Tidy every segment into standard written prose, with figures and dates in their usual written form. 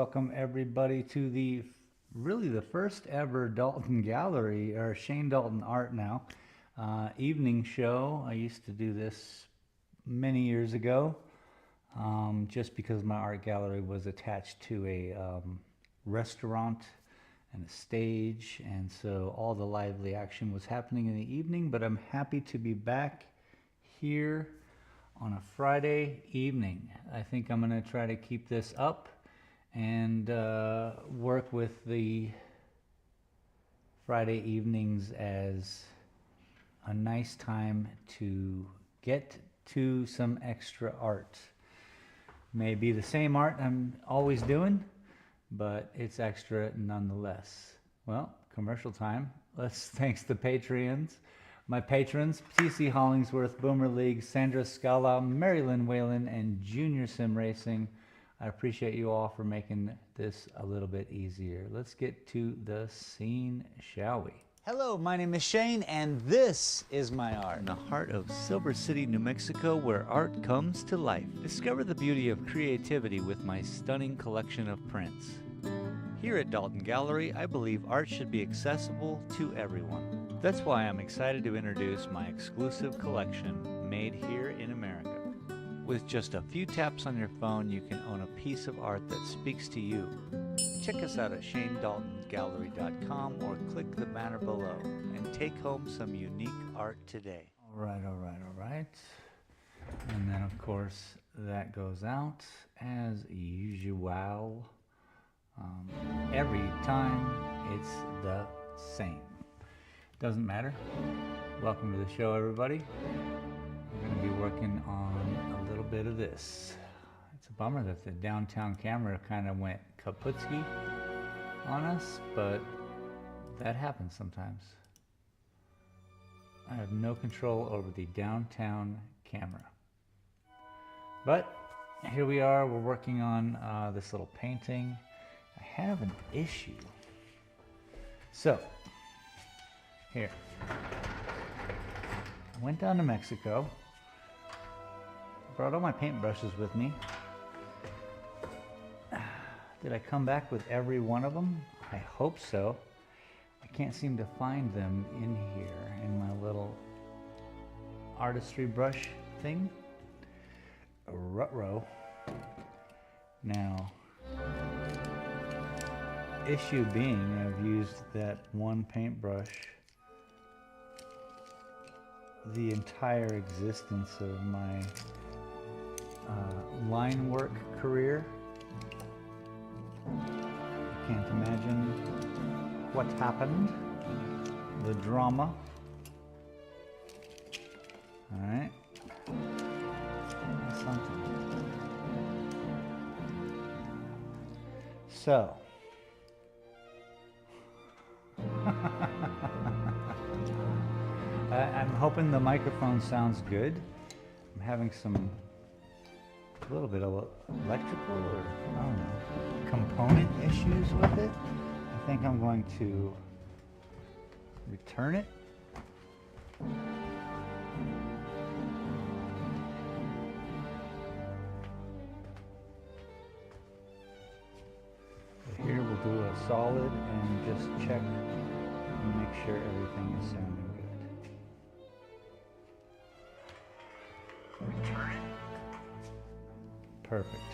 welcome everybody to the first ever Dalton Gallery, or Shane Dalton Art now, evening show. I used to do this many years ago, just because my art gallery was attached to a restaurant and a stage, and so all the lively action was happening in the evening. But I'm happy to be back here on a Friday evening. I think I'm going to try to keep this up and work with the Friday evenings as a nice time to get to some extra art. Maybe the same art I'm always doing, but it's extra nonetheless. Well, commercial time. Thanks to Patreons. My patrons, T.C. Hollingsworth, Boomer League, Sandra Scala, Marilyn Whalen, and Junior Sim Racing. I appreciate you all for making this a little bit easier. Let's get to the scene, shall we? Hello, my name is Shane, and this is my art. In the heart of Silver City, New Mexico, where art comes to life. Discover the beauty of creativity with my stunning collection of prints. Here at Dalton Gallery, I believe art should be accessible to everyone. That's why I'm excited to introduce my exclusive collection, made here in America. With just a few taps on your phone, you can own a piece of art that speaks to you. Check us out at shanedaltongallery.com or click the banner below and take home some unique art today. All right. And then, of course, that goes out as usual. Every time it's the same. Doesn't matter. Welcome to the show, everybody. We're going to be working on a little bit of this. It's a bummer that the downtown camera kind of went kaputski on us, but that happens sometimes. I have no control over the downtown camera. But here we are, we're working on this little painting. I have an issue. So, here. I went down to Mexico, brought all my paintbrushes with me. Did I come back with every one of them? I hope so. I can't seem to find them in here in my little artistry brush thing. Ruh-roh. Now, issue being, I've used that one paintbrush the entire existence of my line work career. I can't imagine what happened, the drama. All right, something. So, I'm hoping the microphone sounds good. I'm having a little bit of electrical, or I don't know, component issues with it. I think I'm going to return it. But here we'll do a solid and just check and make sure everything is sounding good. Return it. Perfect.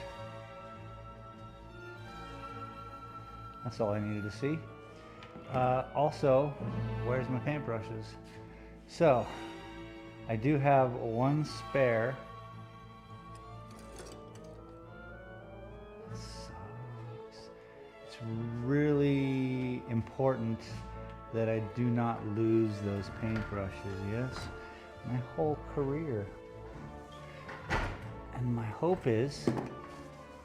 That's all I needed to see. Also, where's my paintbrushes? So, I do have one spare. It sucks. It's really important that I do not lose those paintbrushes, yes? My whole career. And my hope is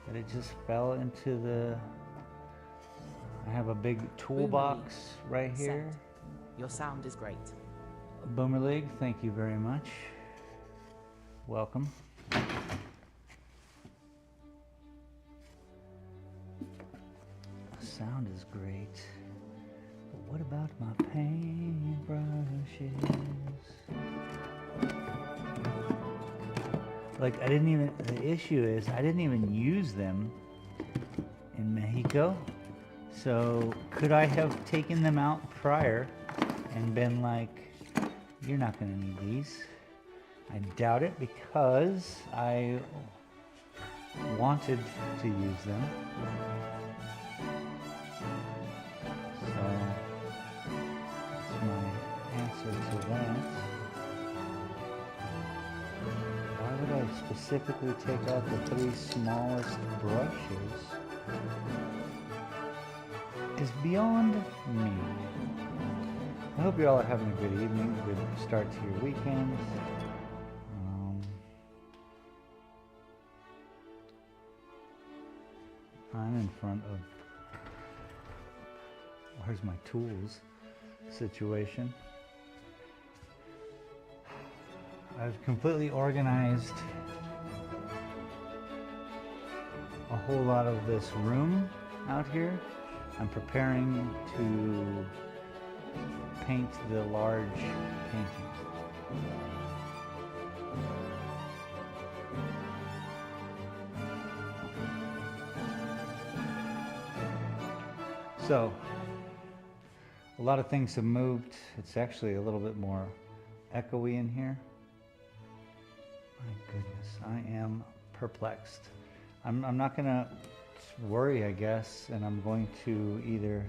that it just fell into the... I have a big toolbox right here. Your sound is great. Boomer League, thank you very much. Welcome. The sound is great. But what about my paintbrushes? Like, I didn't even, the issue is I didn't even use them in Mexico. So could I have taken them out prior and been like, you're not going to need these? I doubt it, because I wanted to use them. So that's my answer to that. Why would I specifically take out the 3 smallest brushes is beyond me. I hope you all are having a good evening, good start to your weekend. I'm in front of, where's my tools situation. I've completely organized a whole lot of this room out here. I'm preparing to paint the large painting. So, a lot of things have moved. It's actually a little bit more echoey in here. My goodness, I am perplexed. I'm not gonna worry, I guess, and I'm going to either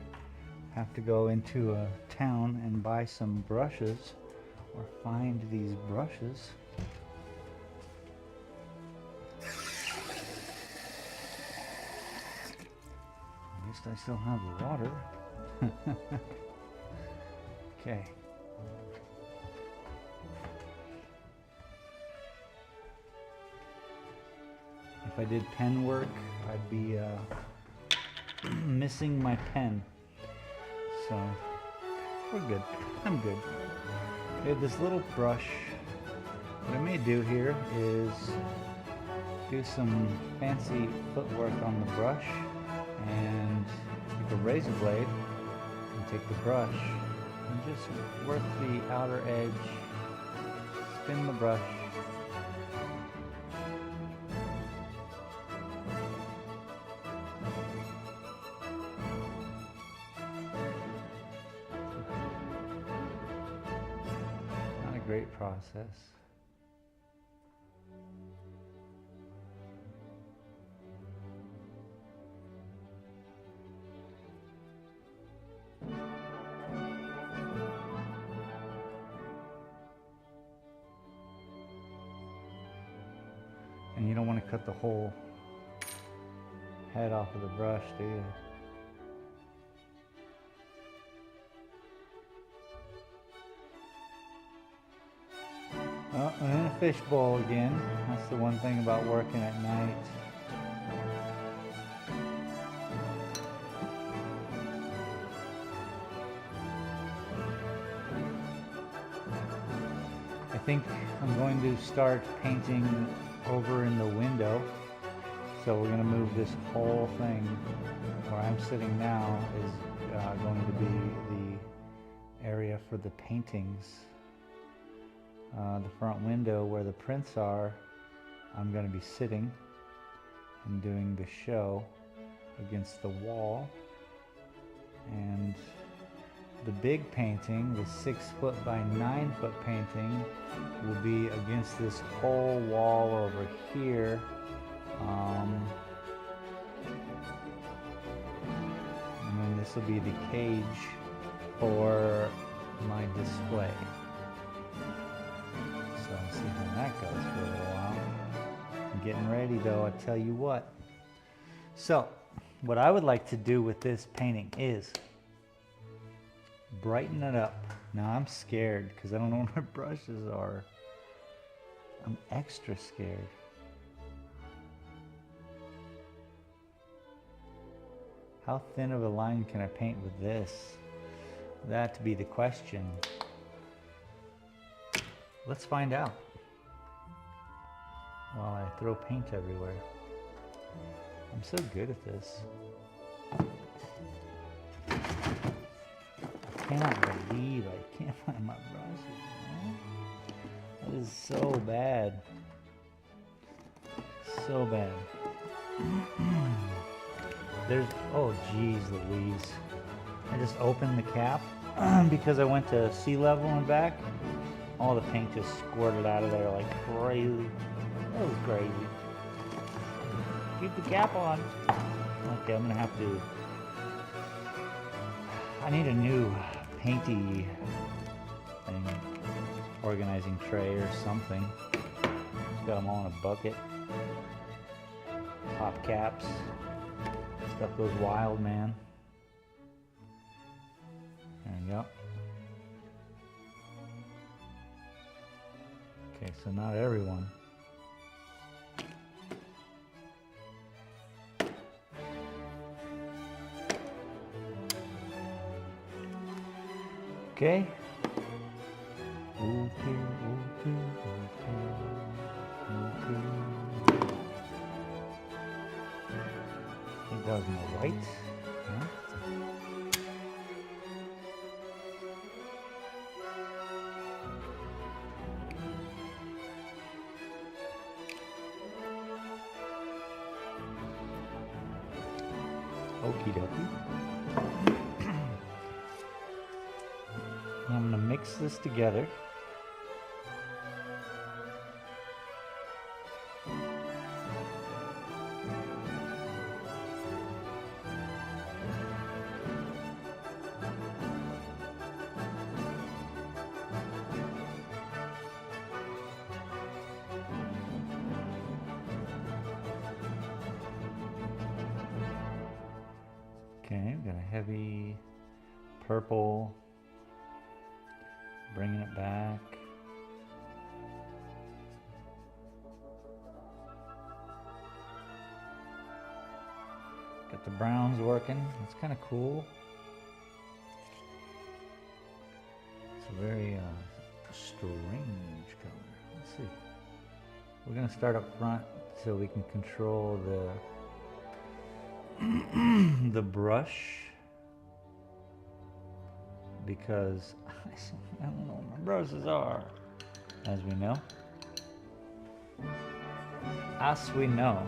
have to go into a town and buy some brushes or find these brushes. At least I still have the water. Okay. If I did pen work, I'd be missing my pen. So we're good. I'm good. I have this little brush. What I may do here is do some fancy footwork on the brush and take a razor blade and take the brush and just work the outer edge, spin the brush. Not a great process. And you don't want to cut the whole head off of the brush, do you? Oh, I'm in a fishbowl again. That's the one thing about working at night. I think I'm going to start painting over in the window. So we're going to move this whole thing where I'm sitting now is going to be the area for the paintings. The front window where the prints are, I'm going to be sitting and doing the show against the wall. And the big painting, the 6-foot by 9-foot painting, will be against this whole wall over here. And then this will be the cage for my display. So I'll see how that goes for a little while. I'm getting ready though, I tell you what. So, what I would like to do with this painting is brighten it up. Now I'm scared because I don't know where my brushes are. I'm extra scared. How thin of a line can I paint with this? That to be the question. Let's find out while I throw paint everywhere. I'm so good at this. I cannot believe I can't find my brushes, man. That is so bad. So bad. there's, oh geez Louise. I just opened the cap because I went to sea level and back. All the paint just squirted out of there like crazy. That was crazy. Keep the cap on. Okay, I'm gonna have to, I need a new painty thing, organizing tray or something. Just got them all in a bucket. Pop caps. Stuff goes wild, man. There we go. Okay, so not everyone. Okay. Okay. I think that was my white. Yeah. Okie dokie. I'm going to mix this together. Okay, we've got a heavy purple, bringing it back. Got the browns working, it's kind of cool. It's a very strange color. Let's see. We're going to start up front so we can control the brush, because I don't know what my brushes are, as we know. As we know.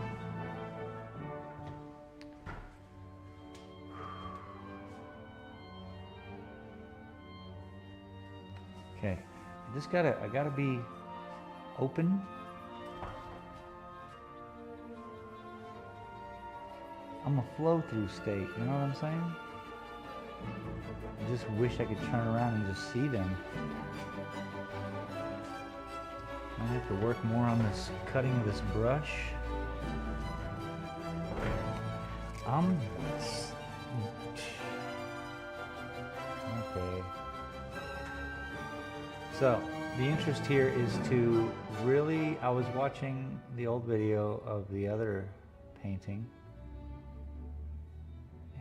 Okay, I gotta be open. I'm a flow-through state, you know what I'm saying? I just wish I could turn around and just see them. I have to work more on this cutting of this brush. Okay. So, the interest here is to really, I was watching the old video of the other painting,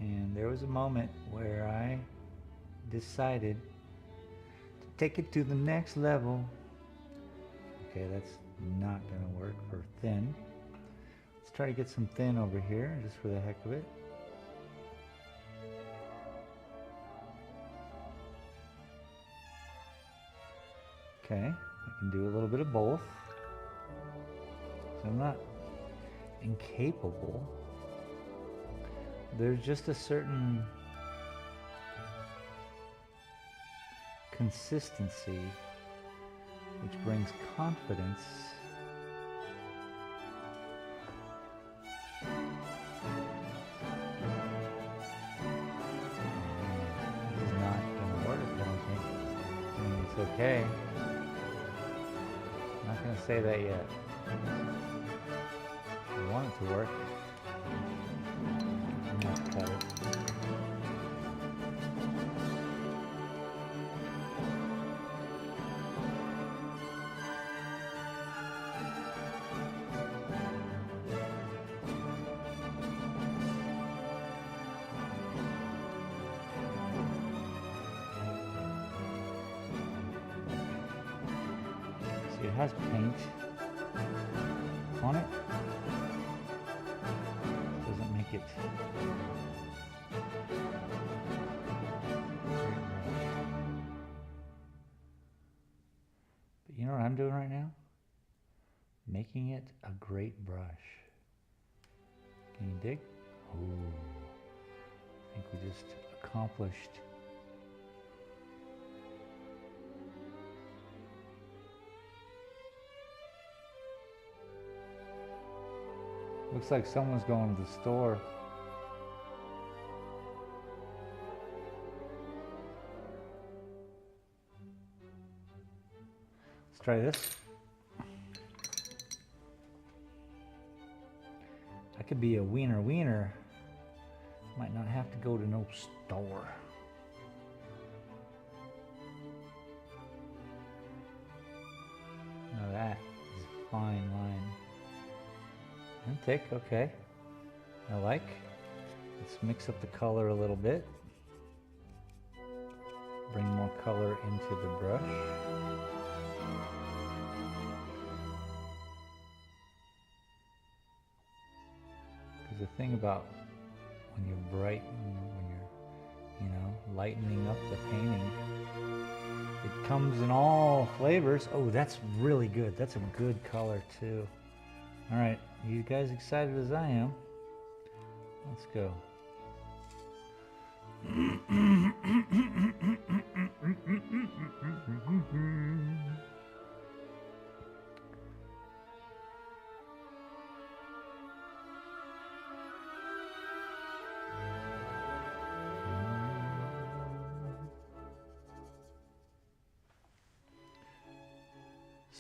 and there was a moment where I decided to take it to the next level. Okay, that's not gonna work for thin. Let's try to get some thin over here, just for the heck of it. Okay, I can do a little bit of both. So I'm not incapable. There's just a certain consistency which brings confidence. This is not going to work, I don't think. I mean, it's okay. I'm not going to say that yet. I want it to work. I'm not cut it. See, it has paint on it. Doesn't make it. But you know what I'm doing right now? Making it a great brush. Can you dig? Ooh. just accomplished. Looks like someone's going to the store. Let's try this. I could be a wiener. Might not have to go to no store. Now that is a fine line. And thick, okay. I like. Let's mix up the color a little bit. Bring more color into the brush. Because the thing about when you're bright, when you're, lightening up the painting, it comes in all flavors. Oh, that's really good. That's a good color too. All right, you guys excited as I am? Let's go.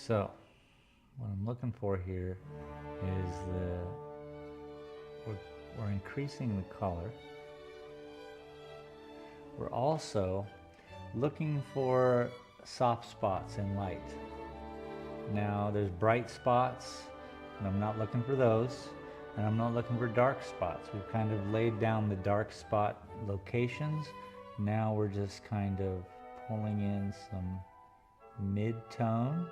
So, what I'm looking for here is we're increasing the color. We're also looking for soft spots in light. Now there's bright spots, and I'm not looking for those, and I'm not looking for dark spots. We've kind of laid down the dark spot locations. Now we're just kind of pulling in some mid-tone.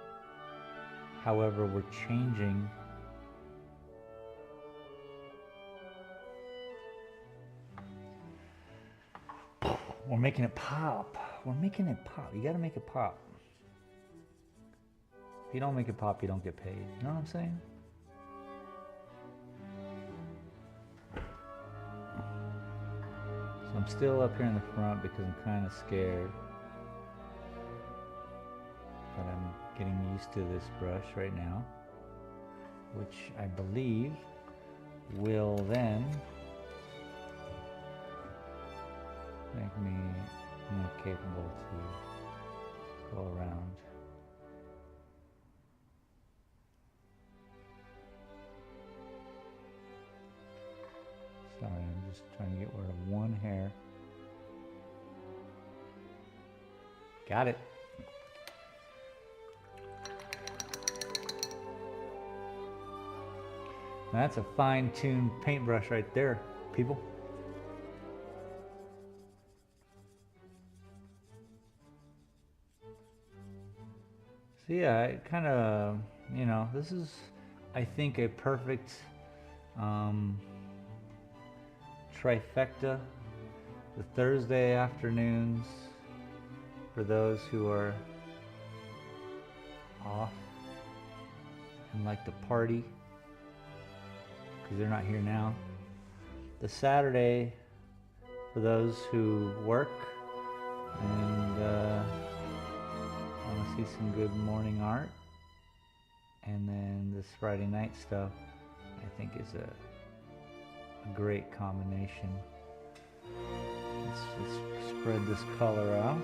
However, we're changing we're making it pop. We're making it pop. You gotta make it pop. If you don't make it pop, you don't get paid. You know what I'm saying? So I'm still up here in the front because I'm kind of scared. But I'm getting used to this brush right now, which I believe will then make me more capable to go around. Sorry, I'm just trying to get rid of one hair. Got it. That's a fine-tuned paintbrush right there, people. So yeah, it kind of, this is, I think, a perfect trifecta. The Thursday afternoons for those who are off and like to party, because they're not here now. The Saturday for those who work and want to see some good morning art. And then this Friday night stuff, I think, is a great combination. Let's spread this color out.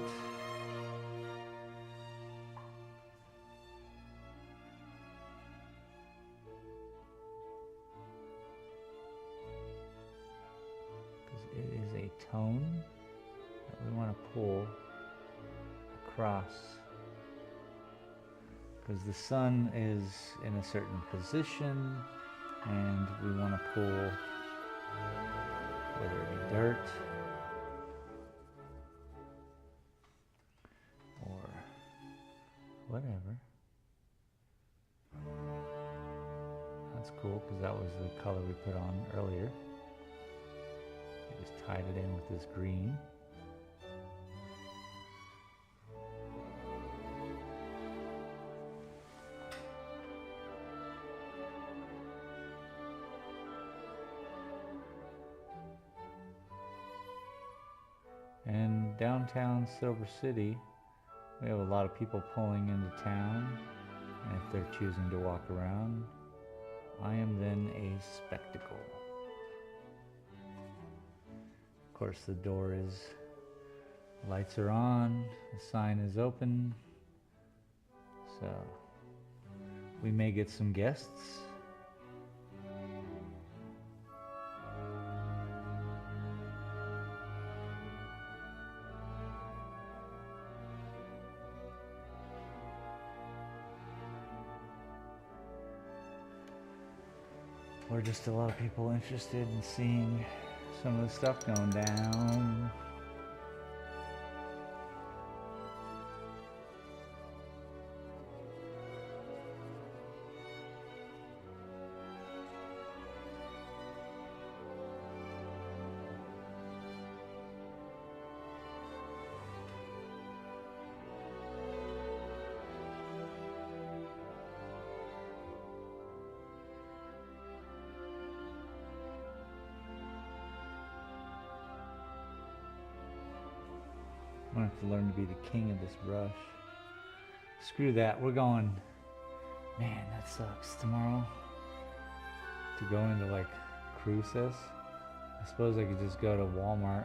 It is a tone that we want to pull across, because the sun is in a certain position and we want to pull, whether it be dirt or whatever. That's cool, because that was the color we put on earlier. I just tied it in with this green. And downtown Silver City, we have a lot of people pulling into town, and if they're choosing to walk around, I am then a spectacle. Of course, the door is, lights are on, the sign is open, so we may get some guests. Or just a lot of people interested in seeing some of the stuff going down. I'm gonna have to learn to be the king of this brush. Screw that, we're going, man, that sucks, tomorrow to go into like Cruces. I suppose I could just go to Walmart.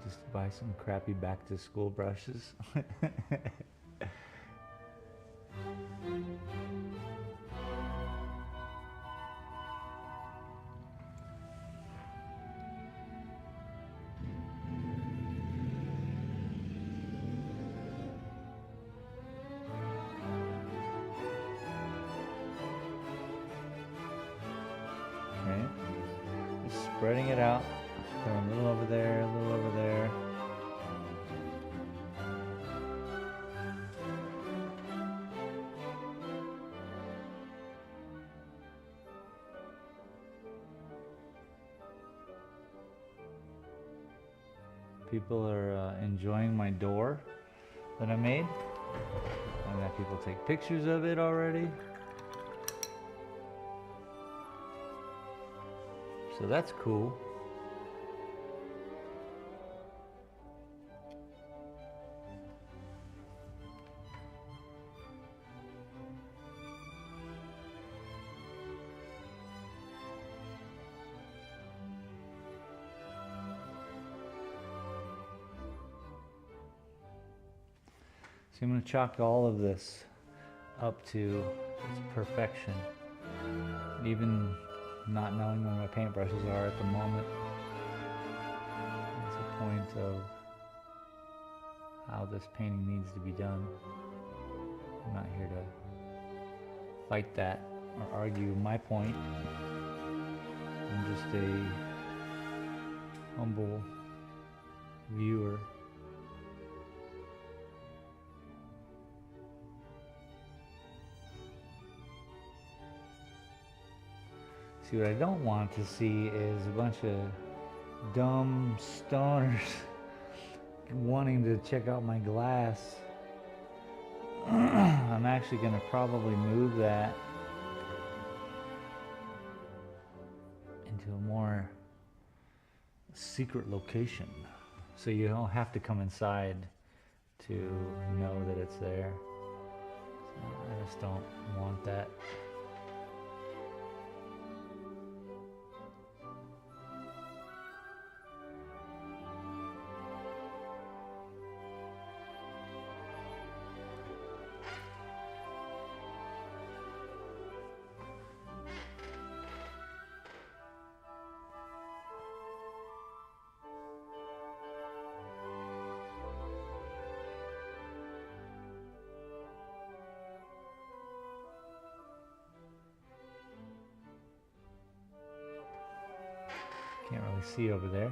Just buy some crappy back to school brushes. Okay, just spreading it out. Throw a little over there, a little over there. People are enjoying my door that I made. I've had people take pictures of it already. So that's cool. So I'm going to chalk all of this up to its perfection. Even not knowing where my paintbrushes are at the moment, it's a point of how this painting needs to be done. I'm not here to fight that or argue my point. I'm just a humble viewer. See, what I don't want to see is a bunch of dumb stoners wanting to check out my glass. I'm actually going to probably move that into a more secret location, so you don't have to come inside to know that it's there. So I just don't want that. Can't really see over there,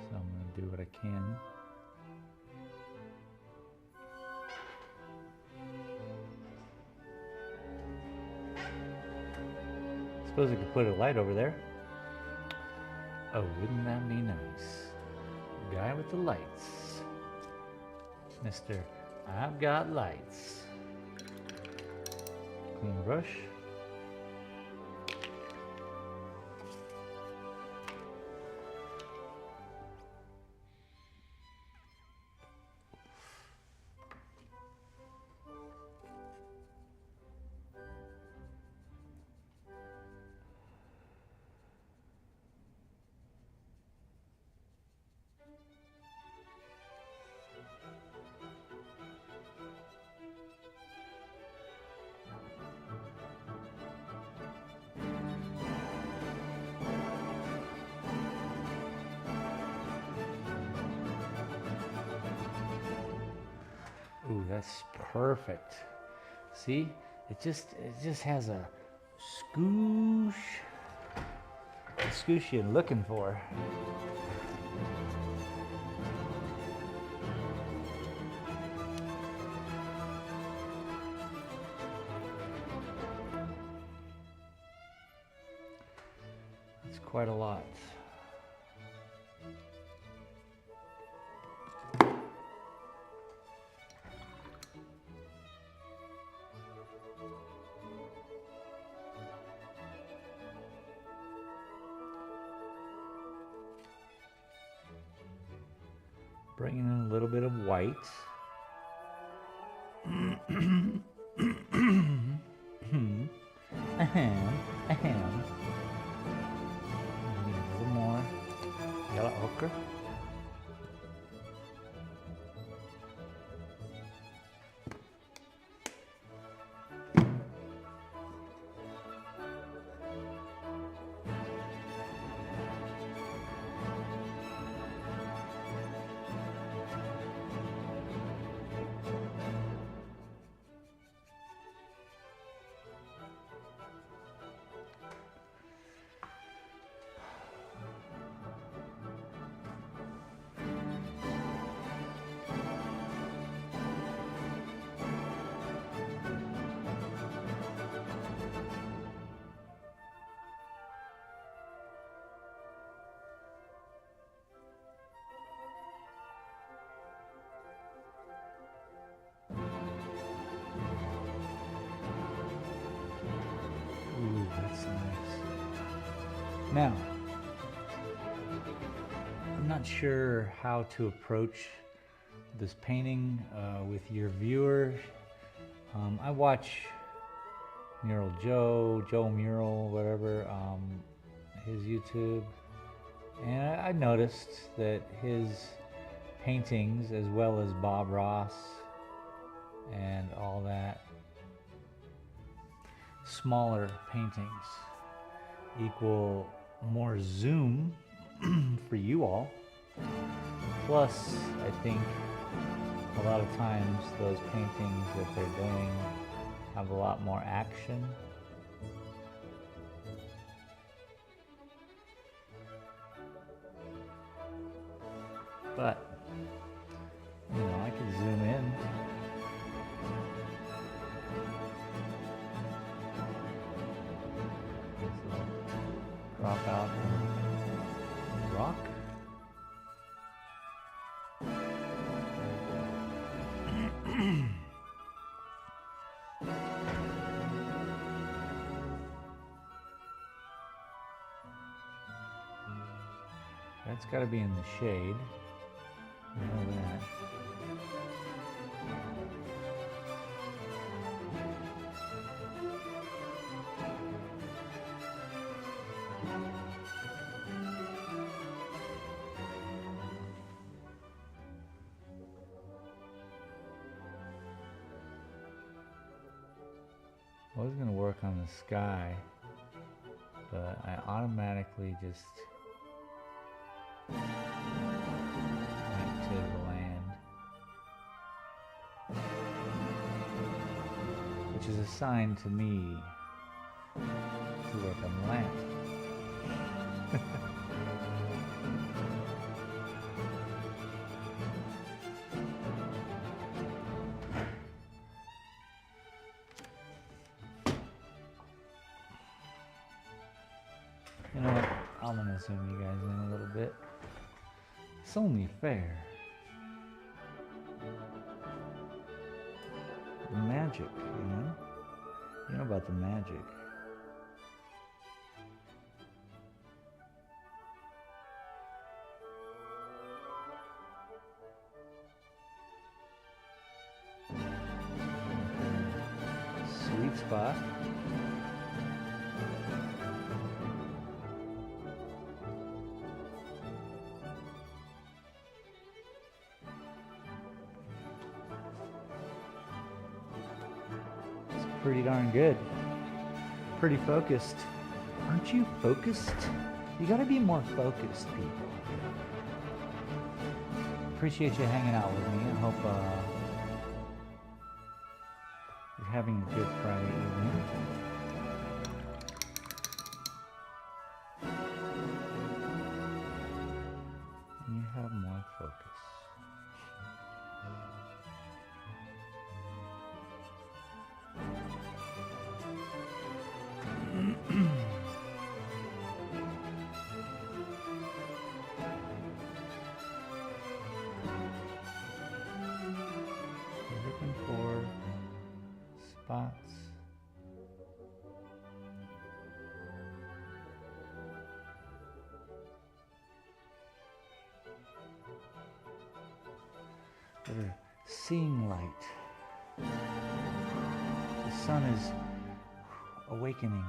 so I'm going to do what I can. Suppose I could put a light over there. Oh, wouldn't that be nice? Guy with the lights. Mr. I've got lights. Clean the brush. Ooh, that's perfect. See, it just has a scoosh you're looking for. It's quite a lot. Bringing in a little bit of white. Ahem. Maybe a little more yellow ochre. Ooh, that's nice. Now, I'm not sure how to approach this painting with your viewers. I watch Mural Joe Mural, whatever, his YouTube, and I noticed that his paintings, as well as Bob Ross and all that, smaller paintings equal more zoom for you all. Plus, I think a lot of times those paintings that they're doing have a lot more action. But, you know, I could zoom in. Crop out the rock. That's got to be in the shade. I know that. I was going to work on the sky, but I automatically just went to the land, which is a sign to me to work on the land. You know what? I'll I'm gonna zoom you guys in a little bit. It's only fair. The magic, you know? You know about the magic. Sweet spot. It's pretty darn good. Pretty focused. Aren't you focused? You gotta be more focused, people. Appreciate you hanging out with me. I hope you're having a good Friday evening. And you have more focus. Looking for spots. That are seeing light. The sun is awakening.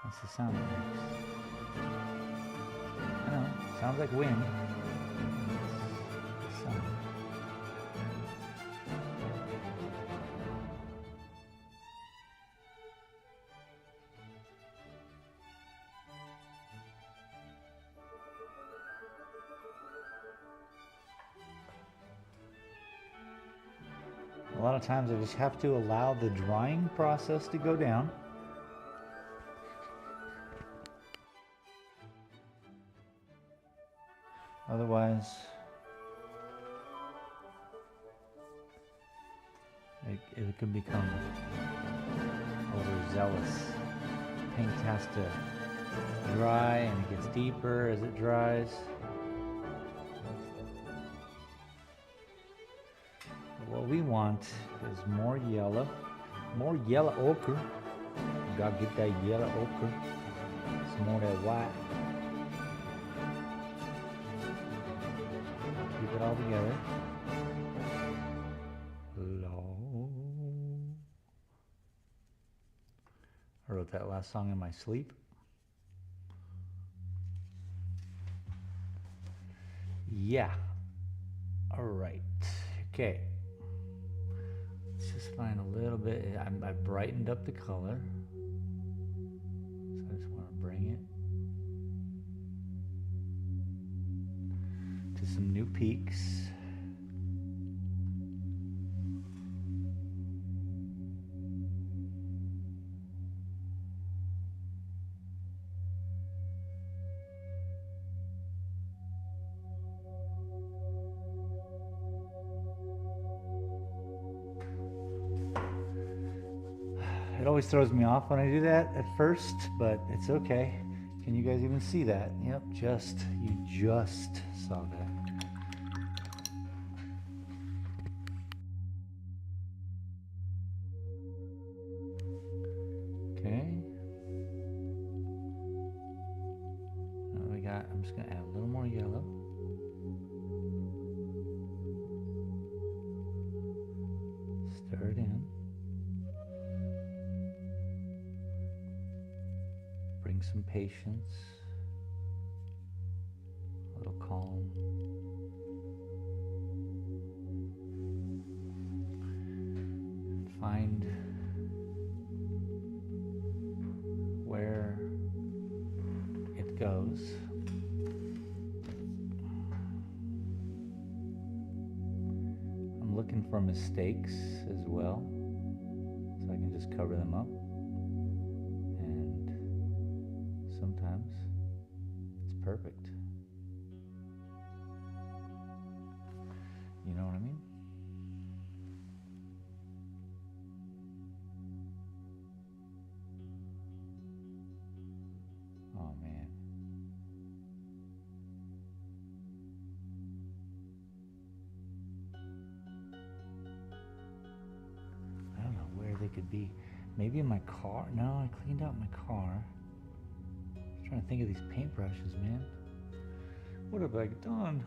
That's the sound it makes. I know, sounds like wind. It's the sun. A lot of times I just have to allow the drying process to go down. Otherwise, it can become overzealous. Paint has to dry and it gets deeper as it dries. What we want is more yellow ochre. You gotta get that yellow ochre. Some more of that white. Keep it all together. I wrote that last song in my sleep. Yeah. All right. Okay. Let's just find a little bit. I brightened up the color. So I just want to bring it to some new peaks. It always throws me off when I do that at first, but it's okay. Can you guys even see that? Yep, you just saw that. Okay. Now I'm just gonna add a little more yellow. Stir it in. Bring some patience, a little calm. And find where it goes. I'm looking for mistakes as well, so I can just cover them up. Sometimes it's perfect. You know what I mean? could be. Maybe in my car. No, I cleaned out my car. I'm trying to think of these paintbrushes, man. What have I done?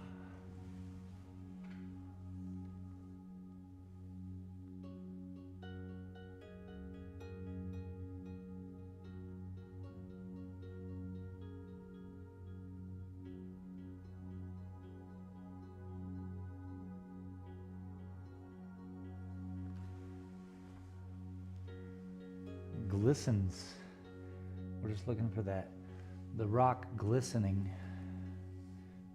Glistens. We're just looking for that, the rock glistening,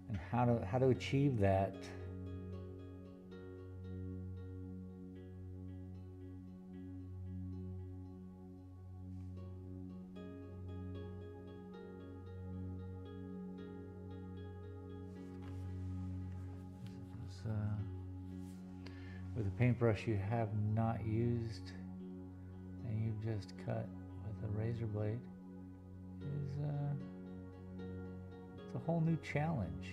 and how to achieve that. With a paintbrush you have not used and you've just cut with a razor blade is it's a whole new challenge.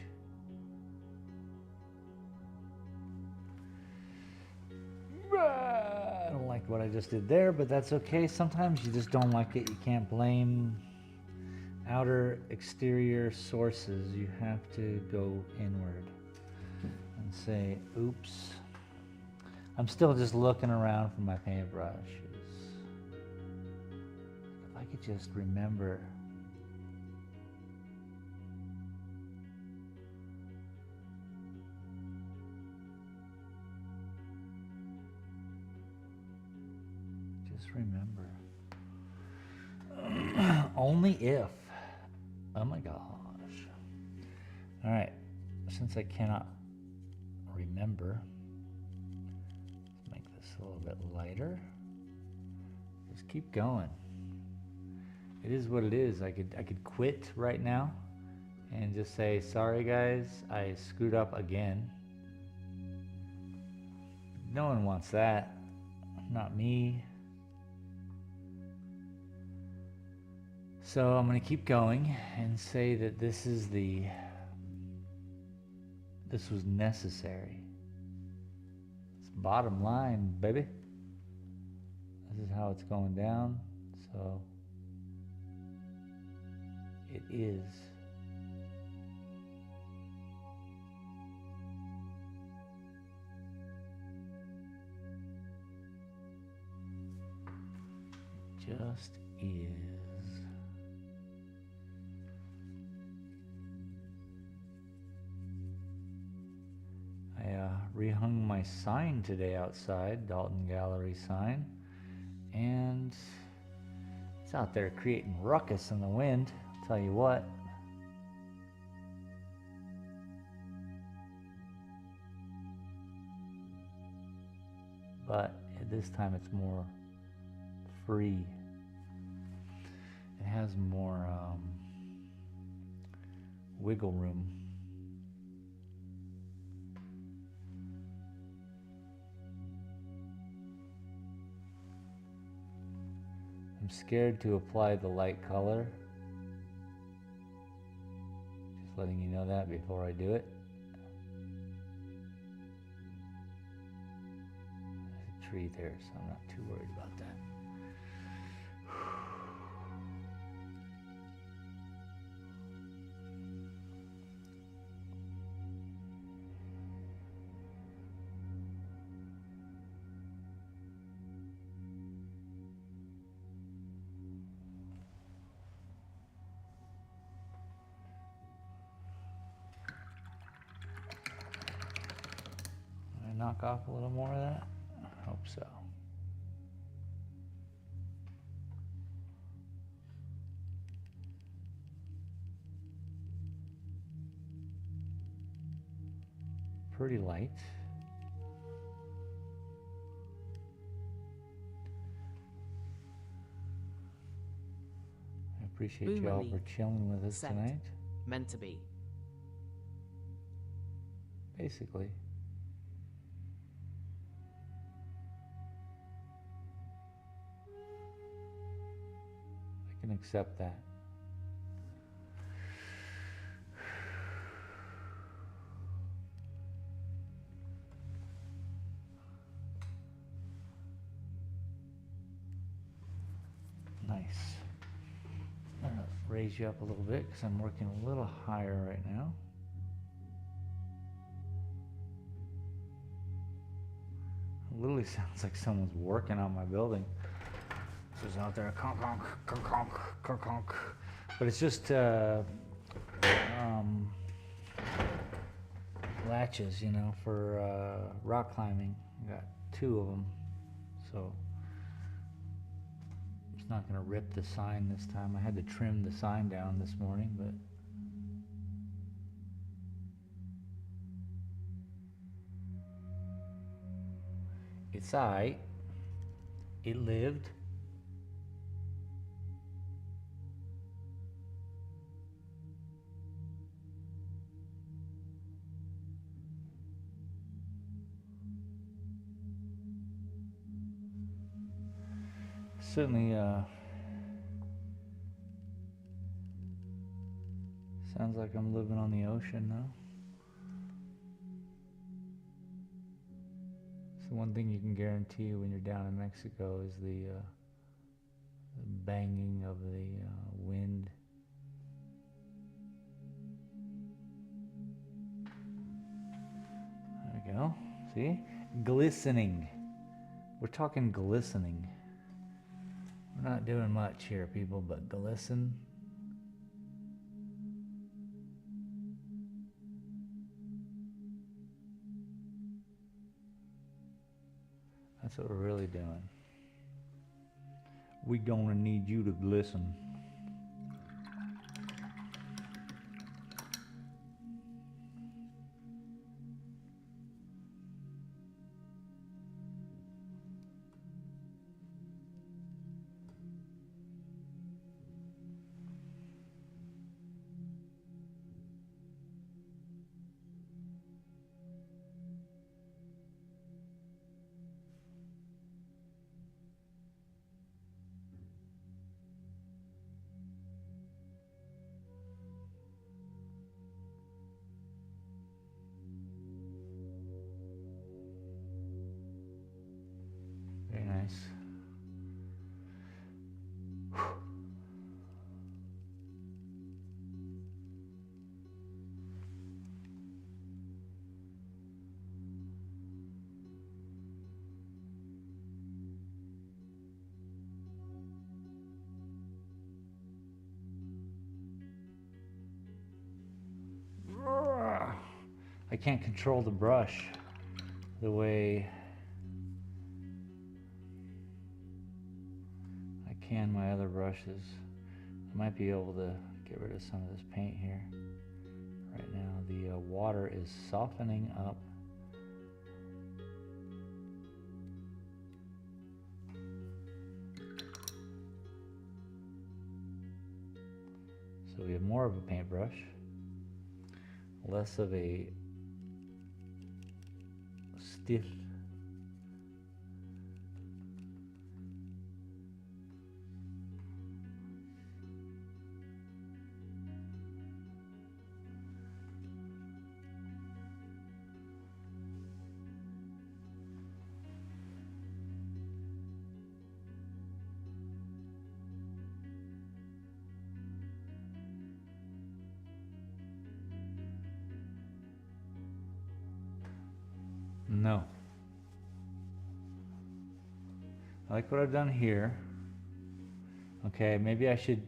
I don't like what I just did there, but that's okay. Sometimes you just don't like it. You can't blame outer exterior sources. You have to go inward and say, oops. I'm still just looking around for my paintbrushes. If I could just remember. Just remember. Only if. Oh my gosh. All right. Since I cannot remember, let's make this a little bit lighter. Just keep going. It is what it is. I could quit right now and just say, sorry guys, I screwed up again. No one wants that. Not me. So I'm going to keep going and say that this was necessary. It's bottom line, baby. This is how it's going down. So it is. Just is. I rehung my sign today outside, Dalton Gallery sign, and it's out there creating ruckus in the wind, I'll tell you what. But this time it's more free. It has more wiggle room. I'm scared to apply the light color. Just letting you know that before I do it. There's a tree there, so I'm not too worried about that. Knock off a little more of that? I hope so. Pretty light. I appreciate you all for chilling with us tonight. Meant to be. Basically. I can accept that. Nice. I'm gonna raise you up a little bit because I'm working a little higher right now. It literally sounds like someone's working on my building. Just out there, conk, conk, conk, conk, conk, conk. But it's just latches, you know, for rock climbing. I got 2 of them, so it's not gonna rip the sign this time. I had to trim the sign down this morning, but it's alright. It lived. Certainly sounds like I'm living on the ocean now. So one thing you can guarantee when you're down in Mexico is the banging of the wind. There we go. See? Glistening. We're talking glistening. We're not doing much here, people, but glisten. That's what we're really doing. We gonna need you to glisten. Very nice. I can't control the brush the way I can my other brushes. I might be able to get rid of some of this paint here. Right now the water is softening up. So we have more of a paintbrush, less of a stiff No. I like what I've done here. Okay, maybe I should,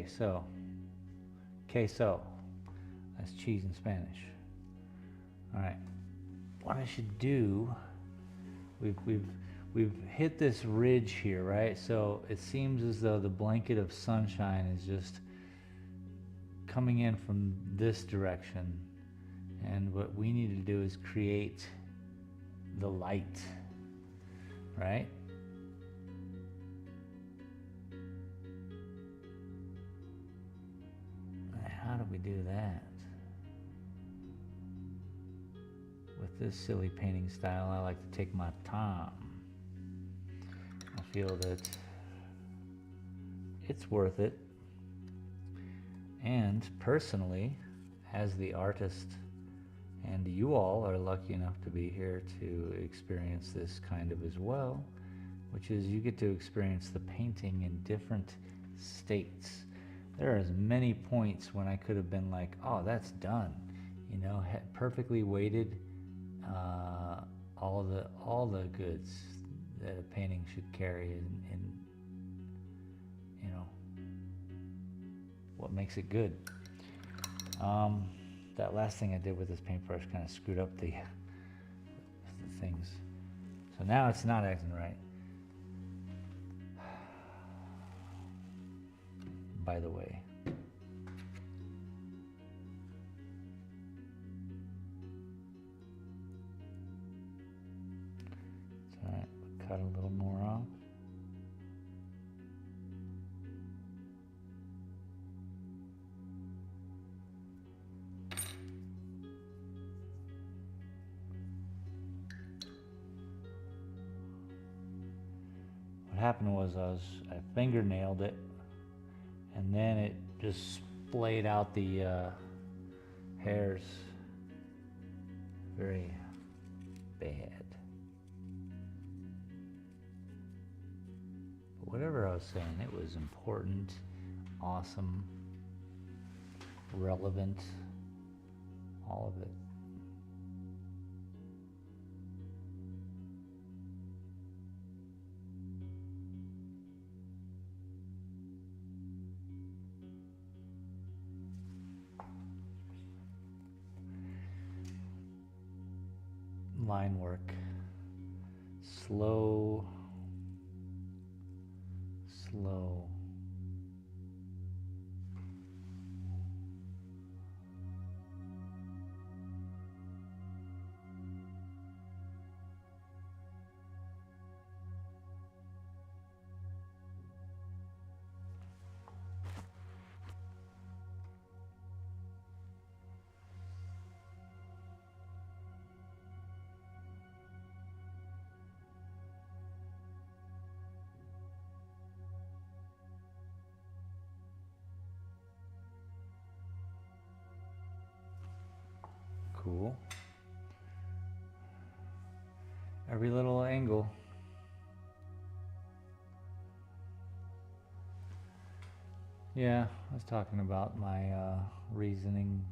so. That's cheese in Spanish. All right. What I should do, we've hit this ridge here, right? So it seems as though the blanket of sunshine is just coming in from this direction. And what we need to do is create the light, right? How do we do that? With this silly painting style, I like to take my time. I feel that it's worth it. And personally, as the artist, and you all are lucky enough to be here to experience this kind of as well, which is you get to experience the painting in different states. There are as many points when I could have been like, oh, that's done. You know, perfectly weighted, all the goods that a painting should carry, and you know what makes it good. That last thing I did with this paintbrush kind of screwed up the things. So now it's not acting right. By the way. It's alright, cut a little more off. What happened was I fingernailed it, and then it just splayed out the hairs. Very bad. But whatever I was saying, it was important, awesome, relevant, all of it. Line work, slow, slow. Cool. Every little angle. Yeah, I was talking about my reasoning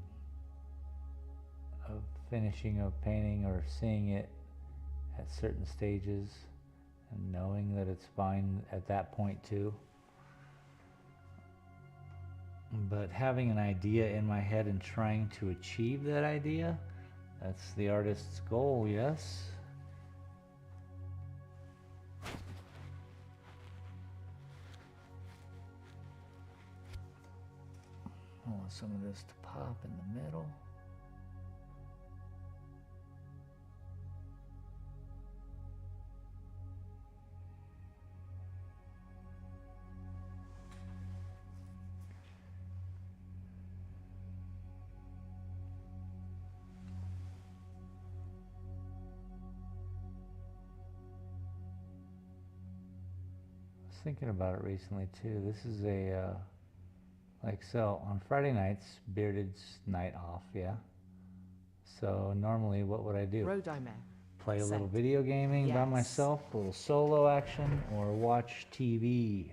of finishing a painting or seeing it at certain stages and knowing that it's fine at that point too. But having an idea in my head and trying to achieve that idea, that's the artist's goal, yes? I want some of this to pop in the middle. Thinking about it recently too. This is a like, so on Friday nights, bearded's night off, yeah. So normally what would I do? Play a little video gaming by myself, a little solo action, or watch TV.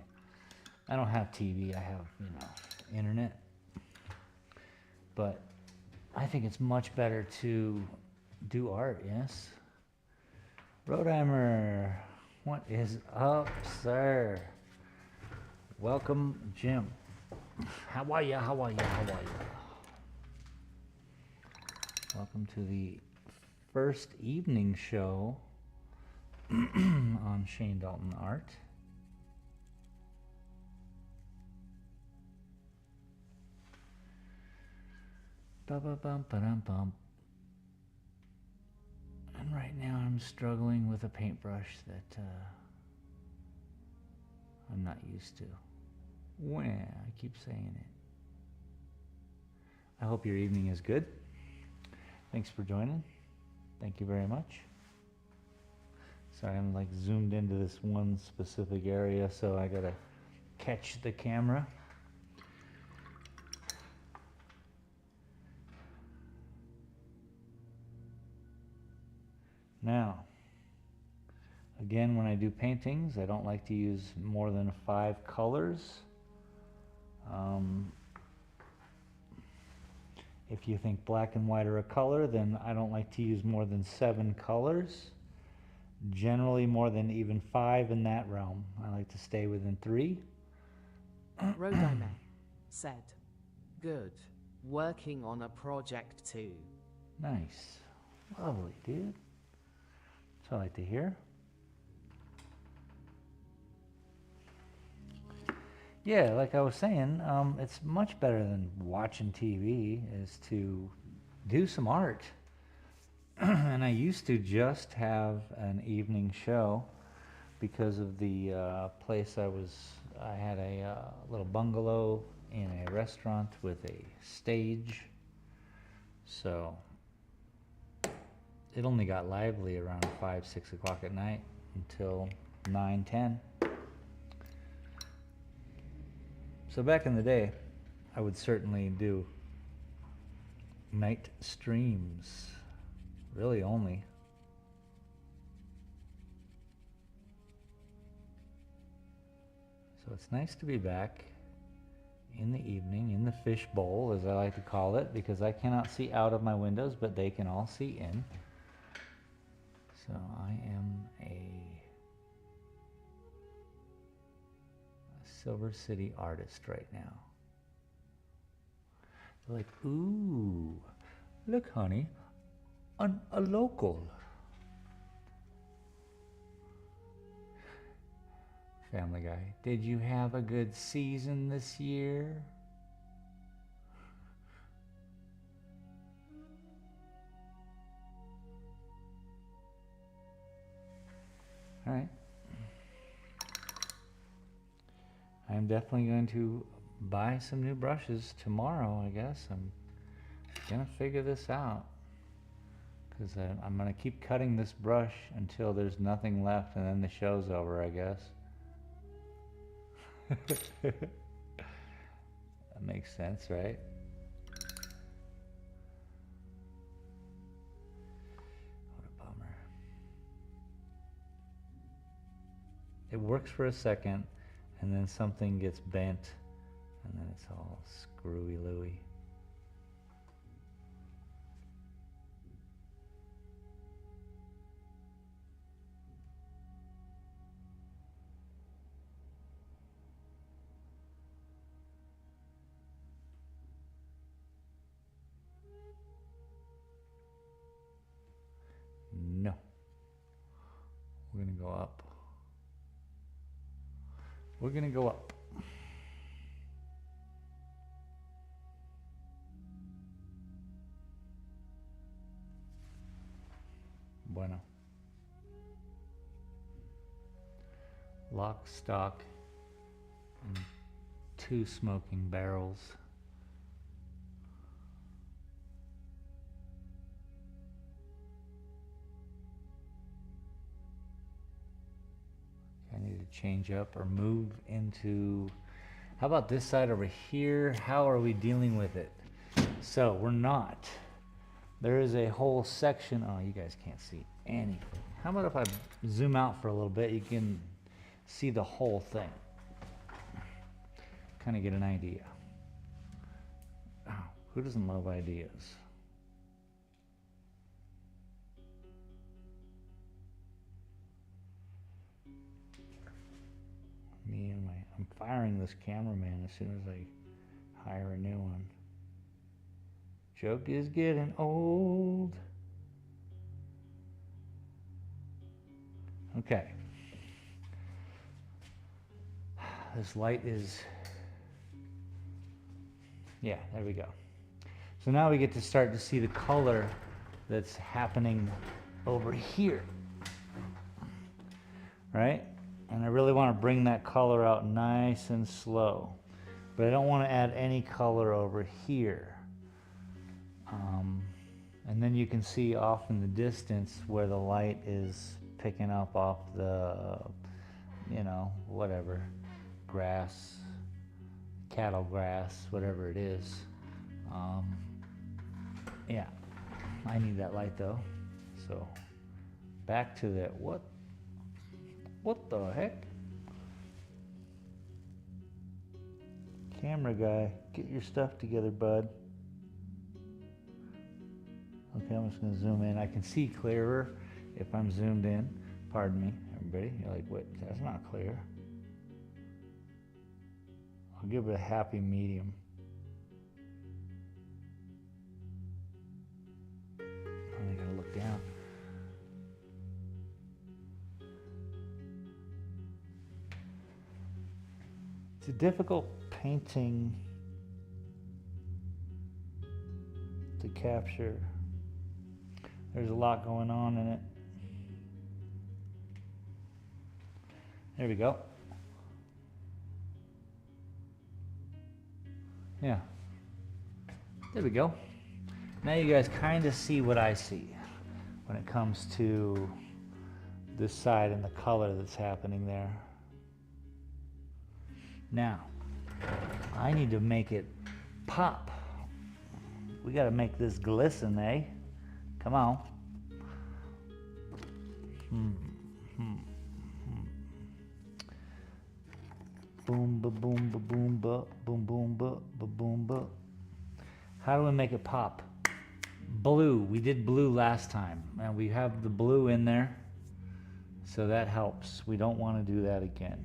I don't have TV, I have, you know, internet. But I think it's much better to do art, yes? Rodimer, what is up, sir? Welcome, Jim. How are ya? How are ya? How are ya? Welcome to the first evening show on Shane Dalton Art. Ba-ba-bum-ba-dum-bum. And right now I'm struggling with a paintbrush that I'm not used to. Wah, I keep saying it. I hope your evening is good. Thanks for joining. Thank you very much. Sorry, I'm like zoomed into this one specific area, so I gotta catch the camera. Now, again, when I do paintings, I don't like to use more than 5 colors. If you think black and white are a color, then I don't like to use more than 7 colors. Generally more than even 5 in that realm. I like to stay within 3. Rodime said, "Good. Working on a project too." Nice. Lovely, dude. That's what I like to hear. Yeah, like I was saying, it's much better than watching TV, is to do some art. And I used to just have an evening show because of the place I had a little bungalow in a restaurant with a stage. So it only got lively around 5, 6 o'clock at night until 9, 10. So back in the day, I would certainly do night streams, really only. So it's nice to be back in the evening, in the fish bowl, as I like to call it, because I cannot see out of my windows, but they can all see in. So I am a Silver City artist right now. They're like, ooh, look honey, a local. Family Guy, did you have a good season this year? All right. I'm definitely going to buy some new brushes tomorrow, I guess. I'm gonna figure this out, because I'm gonna keep cutting this brush until there's nothing left, and then the show's over, I guess. That makes sense, right? What a bummer. It works for a second, and then something gets bent, and then it's all screwy-looey. No. We're gonna go up. We're gonna go up. Bueno. Lock, stock, and 2 smoking barrels. I need to change up or move into, how about this side over here? How are we dealing with it? So we're not. There is a whole section. Oh, you guys can't see anything. How about if I zoom out for a little bit, you can see the whole thing. Kind of get an idea. Oh, who doesn't love ideas? I'm firing this cameraman as soon as I hire a new one. Joke is getting old. Okay. This light is, yeah, there we go. So now we get to start to see the color that's happening over here, right? And I really want to bring that color out nice and slow, but I don't want to add any color over here. And then you can see off in the distance where the light is picking up off the, you know, whatever, grass, cattle grass, whatever it is. Yeah, I need that light though. So back to that, what the heck? Camera guy, get your stuff together, bud. Okay, I'm just gonna zoom in. I can see clearer if I'm zoomed in. Pardon me, everybody. You're like, wait, that's not clear. I'll give it a happy medium. I gotta look down. It's a difficult painting to capture. There's a lot going on in it. There we go. Yeah. There we go. Now you guys kind of see what I see when it comes to this side and the color that's happening there. Now, I need to make it pop. We got to make this glisten, eh? Come on. Boom, ba, boom, ba, boom, ba, boom, boom, ba, ba, boom, ba. How do we make it pop? Blue. We did blue last time, and we have the blue in there, so that helps. We don't want to do that again.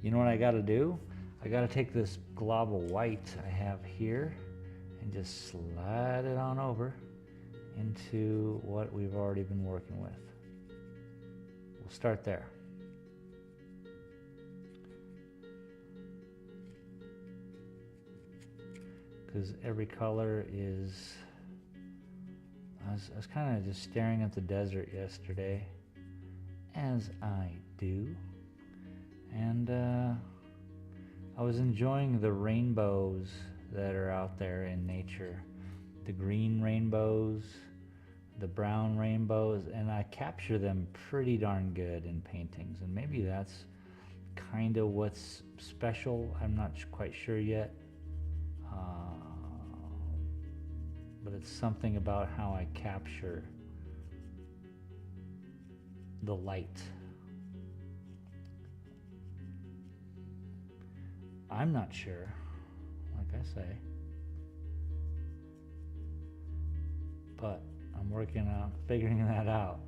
You know what I got to do? I got to take this glob of white I have here and just slide it on over into what we've already been working with. We'll start there. Because every color is, I was kind of just staring at the desert yesterday, as I do, and I was enjoying the rainbows that are out there in nature, the green rainbows, the brown rainbows, and I capture them pretty darn good in paintings, and maybe that's kind of what's special. I'm not quite sure yet. But it's something about how I capture the light. I'm not sure, like I say, but I'm working on figuring that out.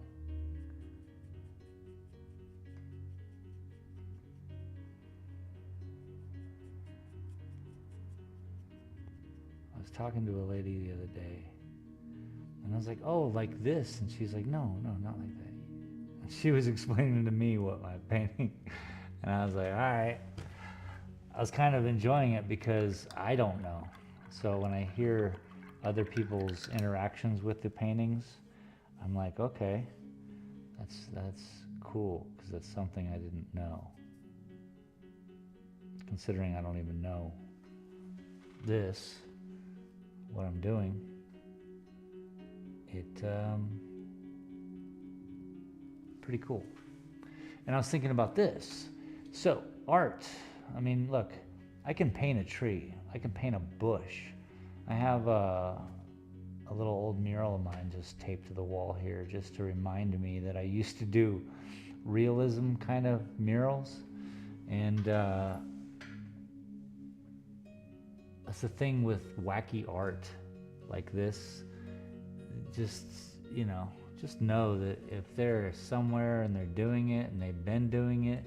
I was talking to a lady the other day, and I was like, oh, like this, and she's like, no, not like that. And she was explaining to me what my painting, and I was like, all right. I was kind of enjoying it because I don't know. So when I hear other people's interactions with the paintings, I'm like, okay, that's cool, because that's something I didn't know. Considering I don't even know this, what I'm doing, pretty cool. And I was thinking about this. So art, I mean, look, I can paint a tree, I can paint a bush. I have a little old mural of mine just taped to the wall here, just to remind me that I used to do realism kind of murals. And that's the thing with wacky art like this. Just, you know that if they're somewhere and they're doing it and they've been doing it,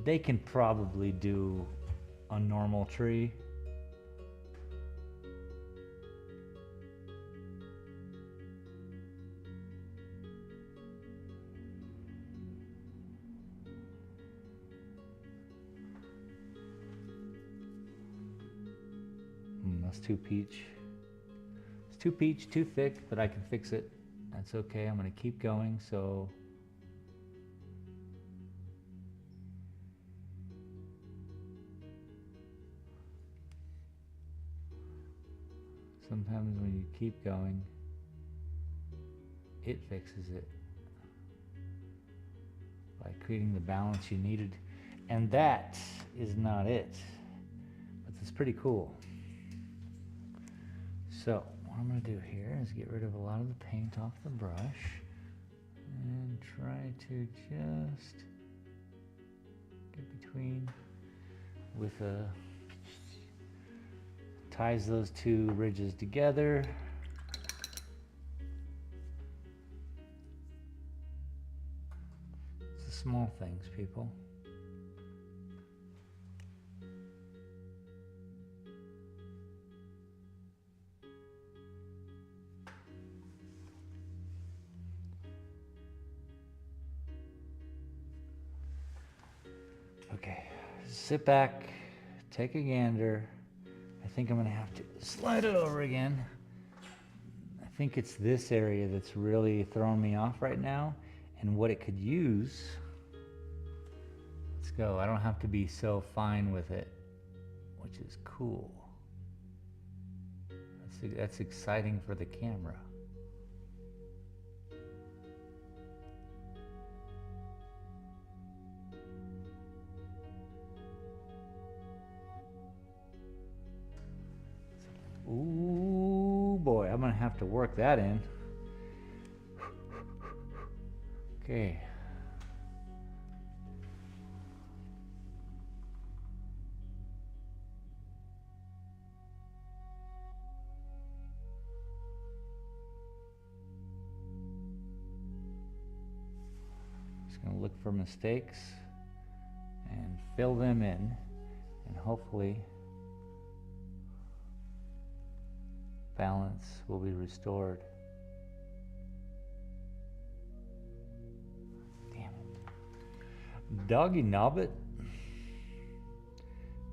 they can probably do a normal tree. That's too peach. It's too peach, too thick, but I can fix it. That's okay. I'm going to keep going. So sometimes when you keep going, it fixes it by creating the balance you needed. And that is not it, but it's pretty cool. So what I'm going to do here is get rid of a lot of the paint off the brush and try to just get between with a ties those two ridges together. It's the small things, people. Okay, sit back, take a gander. I think I'm gonna have to slide it over again. I think it's this area that's really throwing me off right now, and what it could use. Let's go. I don't have to be so fine with it, which is cool. That's exciting for the camera. Ooh, boy, I'm gonna have to work that in. Okay. Just gonna look for mistakes and fill them in, and hopefully balance will be restored. Damn it. Doggy knobbit.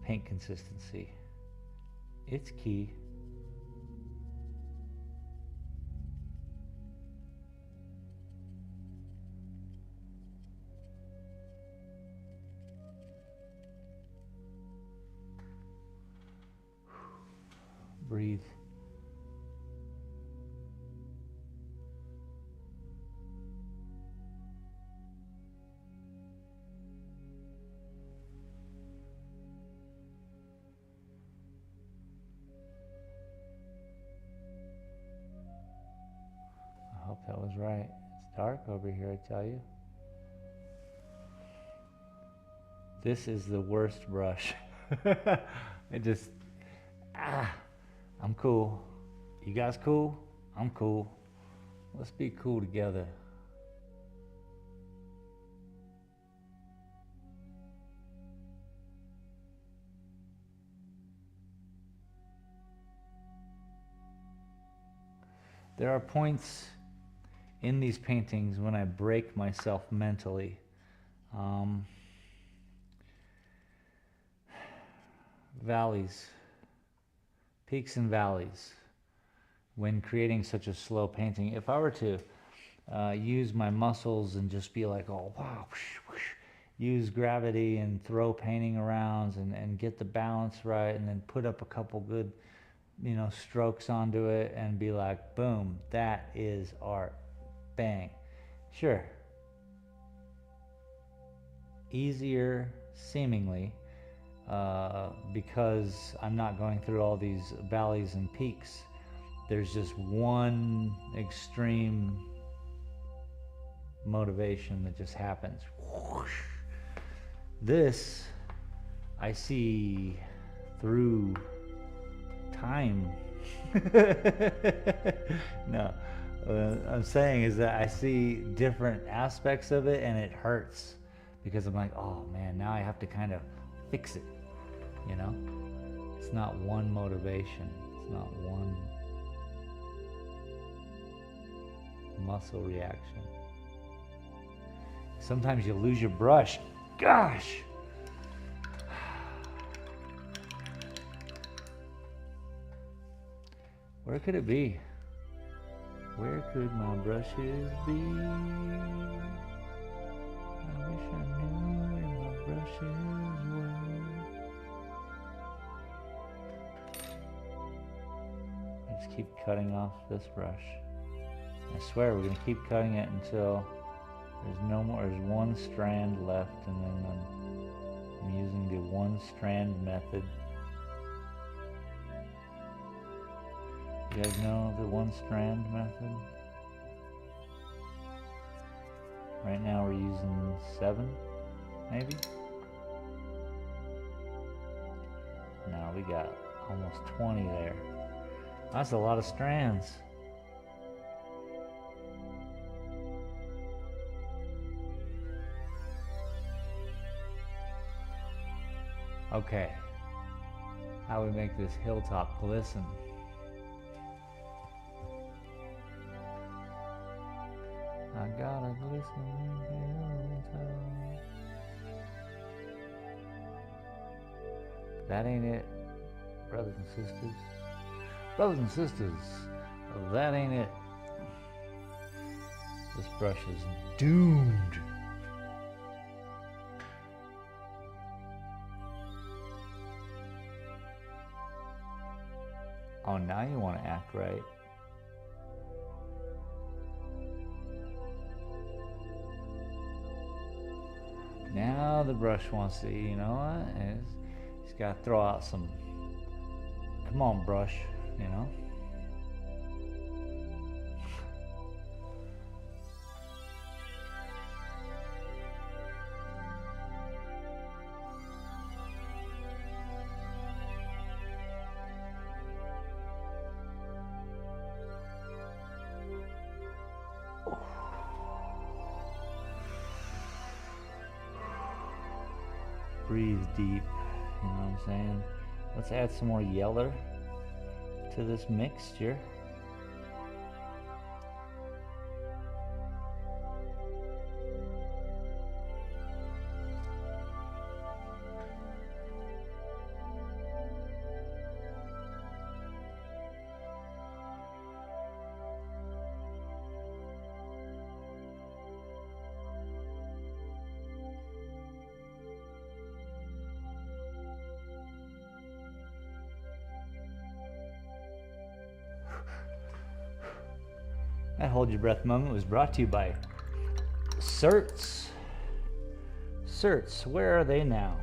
Paint consistency. It's key. Breathe. I hope that was right. It's dark over here, I tell you. This is the worst brush. It just, I'm cool. You guys cool? I'm cool. Let's be cool together. There are points in these paintings when I break myself mentally. Valleys, peaks and valleys when creating such a slow painting. If I were to use my muscles and just be like, oh wow, whoosh, whoosh, use gravity and throw painting around and get the balance right, and then put up a couple good, you know, strokes onto it and be like, boom, that is art. Bang. Sure. Easier, seemingly, because I'm not going through all these valleys and peaks. There's just one extreme motivation that just happens. Whoosh. This, I see through time. No, what I'm saying is that I see different aspects of it, and it hurts because I'm like, oh man, now I have to kind of fix it, you know? It's not one motivation. It's not one muscle reaction. Sometimes you lose your brush. Gosh! Where could it be? Where could my brushes be? I wish I knew where my brushes were. I just keep cutting off this brush. I swear we're gonna keep cutting it until there's no more. There's one strand left, and then I'm using the one strand method. You guys know the one strand method? Right now we're using 7, maybe? Now we got almost 20 there. That's a lot of strands. Okay, how we make this hilltop glisten? I got a glistening hilltop. That ain't it, brothers and sisters. Brothers and sisters, that ain't it. This brush is doomed. Oh, now you want to act right. Now the brush wants to, you know what? He's got to throw out some, come on brush, you know? Breathe deep, you know what I'm saying? Let's add some more yellow to this mixture. That Hold Your Breath moment was brought to you by Certs. Certs, where are they now?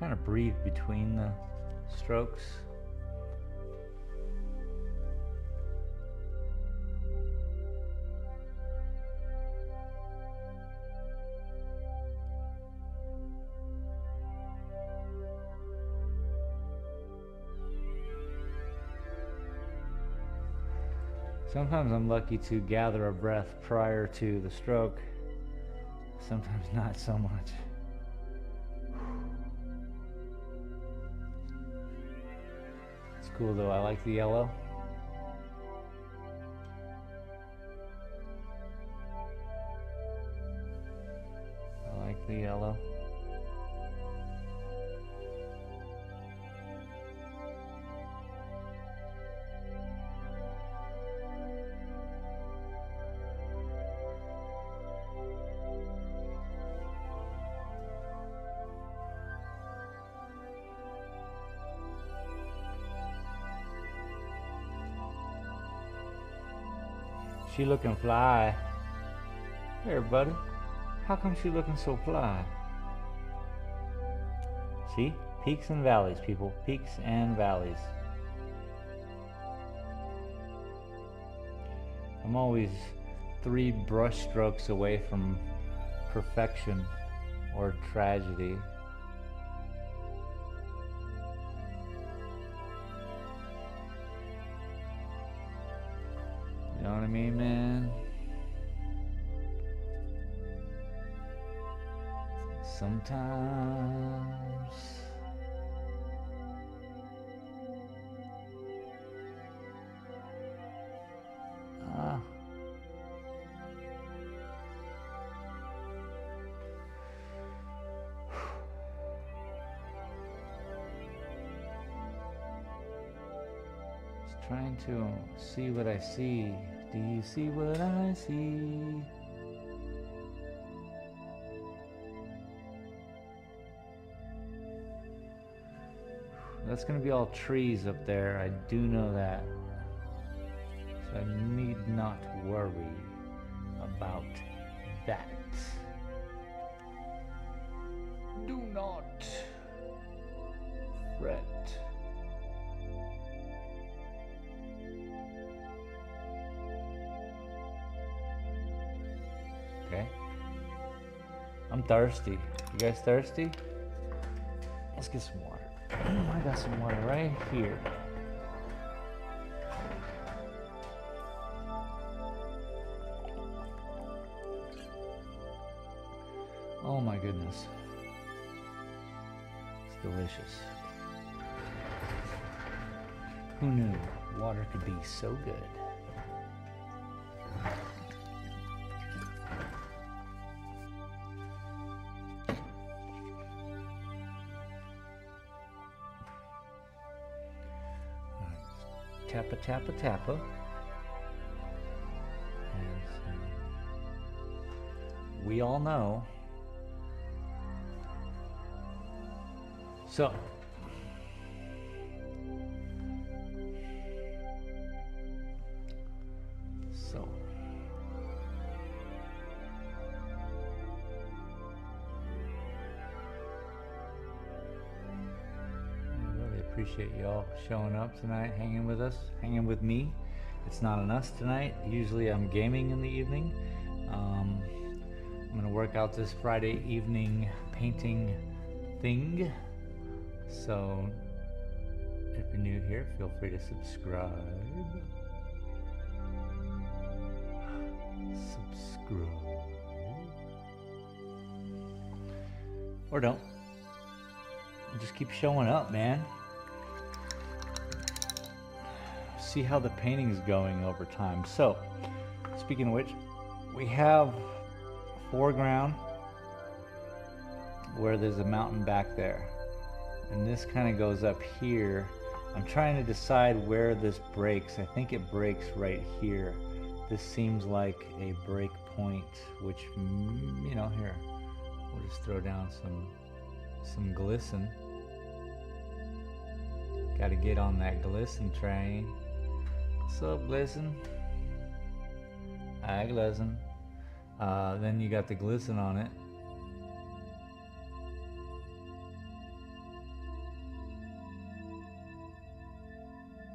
Kind of breathe between the strokes. Sometimes I'm lucky to gather a breath prior to the stroke. Sometimes not so much. It's cool though, I like the yellow. I like the yellow. She looking fly. Here, buddy. How come she looking so fly? See? Peaks and valleys, people. Peaks and valleys. I'm always 3 brush strokes away from perfection or tragedy. You know what I mean, man? Sometimes just trying to see what I see. Do you see what I see? That's gonna be all trees up there, I do know that. So I need not worry about that. Do not fret. Okay. I'm thirsty. You guys thirsty? Let's get some water. I got some water right here. Oh my goodness. It's delicious. Who knew water could be so good? Tappa, tappa, tappa. As we all know. So, appreciate y'all showing up tonight, hanging with us, hanging with me. It's not on us tonight. Usually I'm gaming in the evening. I'm gonna work out this Friday evening painting thing. So if you're new here, feel free to subscribe. Or don't. Just keep showing up, man. See how the painting's going over time. So, speaking of which, we have foreground where there's a mountain back there. And this kind of goes up here. I'm trying to decide where this breaks. I think it breaks right here. This seems like a break point, which, you know, here, we'll just throw down some glisten. Got to get on that glisten train. What's up, glisten? Hi, glisten. Then you got the glisten on it.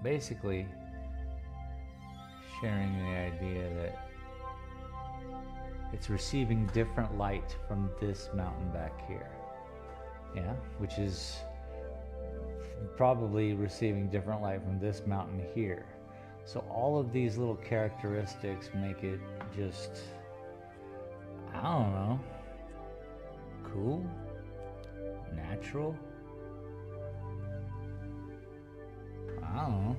Basically, sharing the idea that it's receiving different light from this mountain back here. Yeah, which is probably receiving different light from this mountain here. So all of these little characteristics make it just, I don't know, cool, natural, I don't know.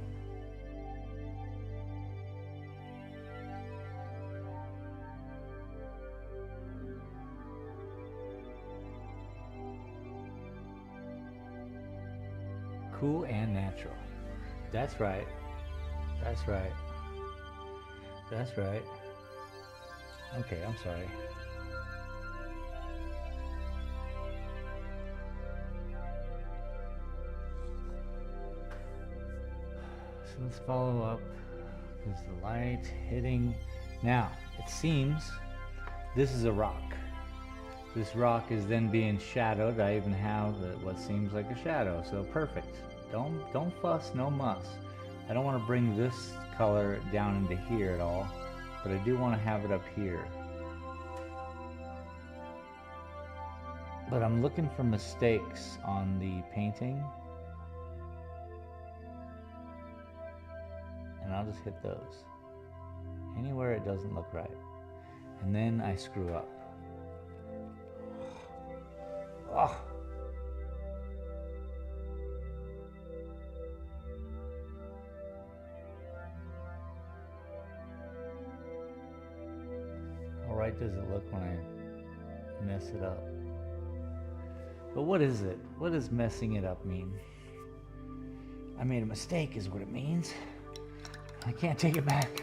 Cool and natural. That's right. That's right. That's right. Okay, I'm sorry. So let's follow up. There's the light hitting. Now, it seems this is a rock. This rock is then being shadowed. I even have what seems like a shadow, so perfect. Don't fuss, no muss. I don't want to bring this color down into here at all, but I do want to have it up here. But I'm looking for mistakes on the painting, and I'll just hit those. Anywhere it doesn't look right. And then I screw up. Oh. How right does it look when I mess it up? But what is it? What does messing it up mean? I made a mistake is what it means. I can't take it back,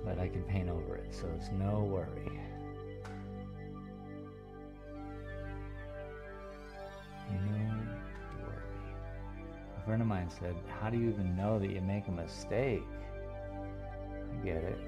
but I can paint over it, so it's no worry. A friend of mine said, how do you even know that you make a mistake? I get it.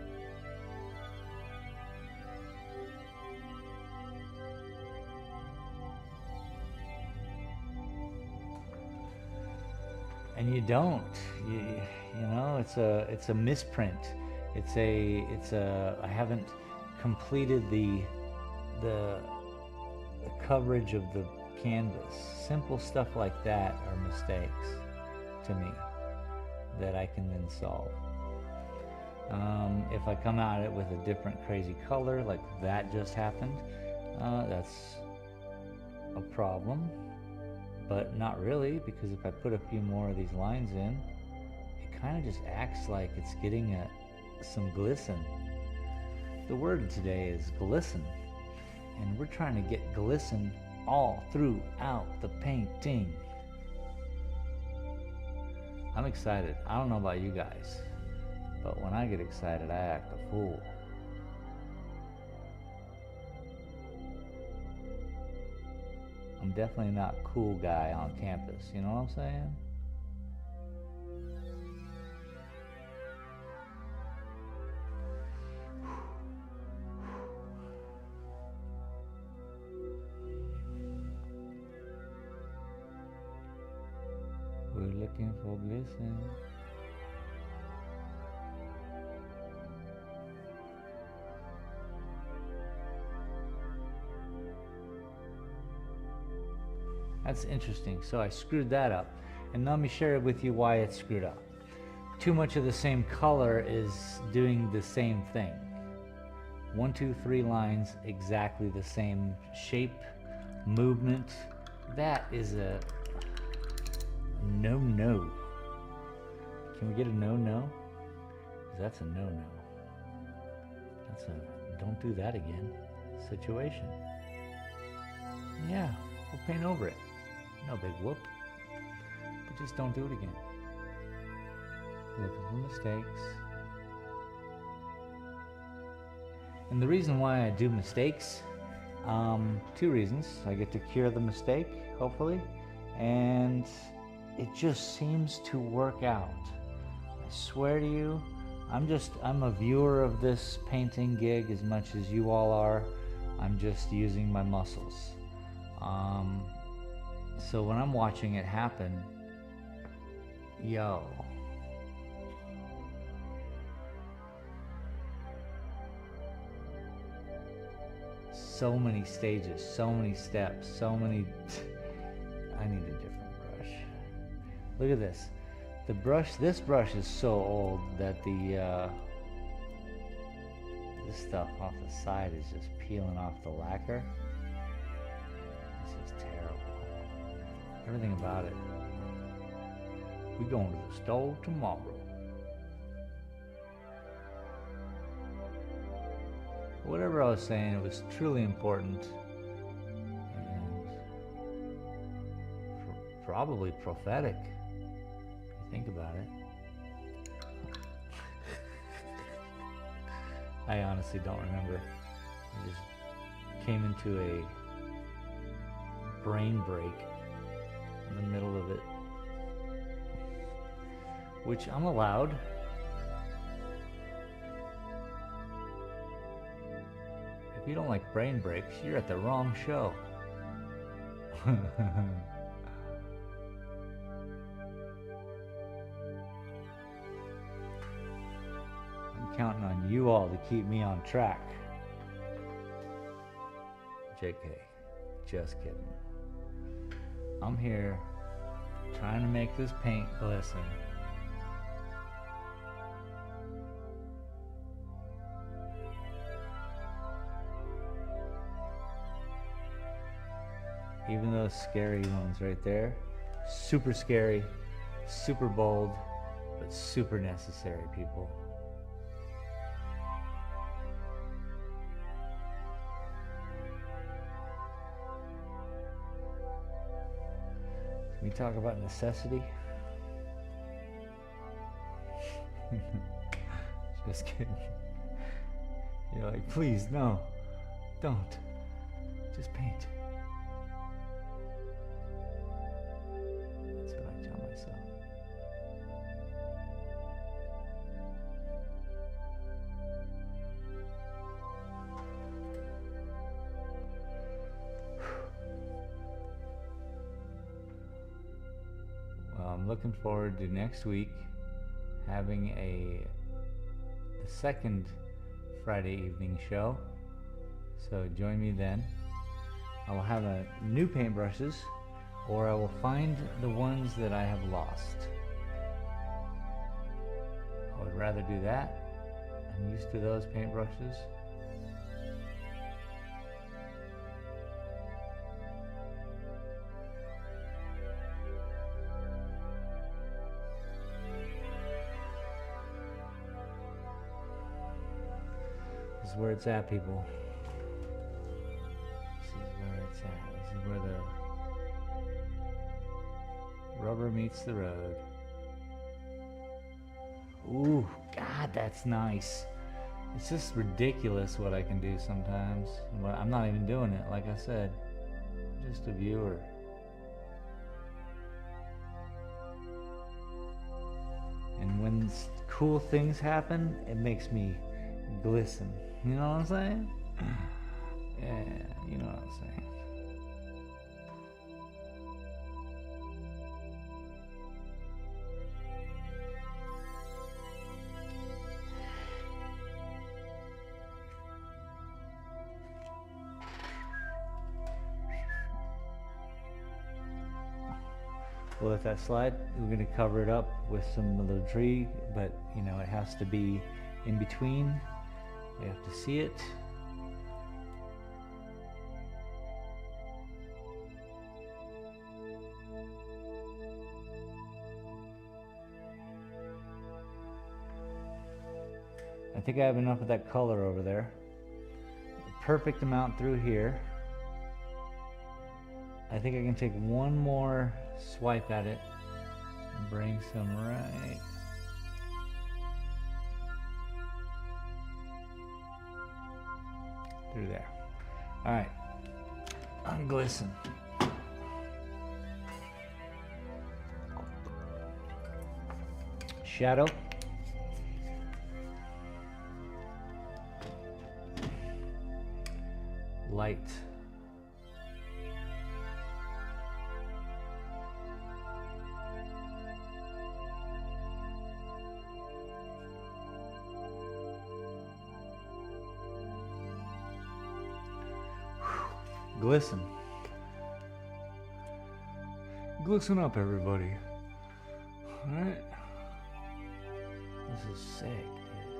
And you don't. You know, it's a misprint. I haven't completed the coverage of the canvas. Simple stuff like that are mistakes to me that I can then solve. If I come at it with a different crazy color like that just happened, that's a problem, but not really, because if I put a few more of these lines in, it kind of just acts like it's getting some glisten. The word today is glisten, and we're trying to get glisten all throughout the painting. I'm excited. I don't know about you guys, but when I get excited, I act a fool. I'm definitely not a cool guy on campus, you know what I'm saying? We're looking for glisten. That's interesting. So I screwed that up. And let me share with you why it's screwed up. Too much of the same color is doing the same thing. 1, 2, 3 lines, exactly the same shape, movement. That is a no-no. Can we get a no-no? Because that's a no-no. That's a don't do that again situation. Yeah, we'll paint over it. No big whoop. But just don't do it again. Looking for mistakes. And the reason why I do mistakes, 2 reasons. I get to cure the mistake, hopefully, and it just seems to work out. I swear to you, I'm a viewer of this painting gig as much as you all are. I'm just using my muscles. So when I'm watching it happen, yo. So many stages, so many steps, so many. I need a different brush. Look at this. This brush is so old that this stuff off the side is just peeling off the lacquer. This is terrible. Everything about it. We're going to the store tomorrow. Whatever I was saying, it was truly important and probably prophetic, if you think about it. I honestly don't remember. I just came into a brain break in the middle of it, which I'm allowed. If you don't like brain breaks, you're at the wrong show. I'm counting on you all to keep me on track. JK, just kidding. I'm here trying to make this paint glisten. Even those scary ones right there, super scary, super bold, but super necessary, people. Can we talk about necessity? Just kidding. You're like, please, no, don't. Just paint. That's what I tell myself. Well, I'm looking forward to next week having the second Friday evening show. So join me then. I will have new paintbrushes, or I will find the ones that I have lost. I would rather do that. I'm used to those paintbrushes. This is where it's at, people. This is where it's at. This is where the rubber meets the road. Ooh, God, that's nice. It's just ridiculous what I can do sometimes. I'm not even doing it, like I said. Just a viewer. And when cool things happen, it makes me glisten. You know what I'm saying? Yeah, you know what I'm saying. We'll let that slide. We're going to cover it up with some little tree, but you know, it has to be in between. We have to see it. I think I have enough of that color over there. A perfect amount through here. I think I can take one more swipe at it and bring some right through there. All right, I'm glisten. Shadow. Light. Glisten. Glisten up, everybody. Alright. This is sick, dude.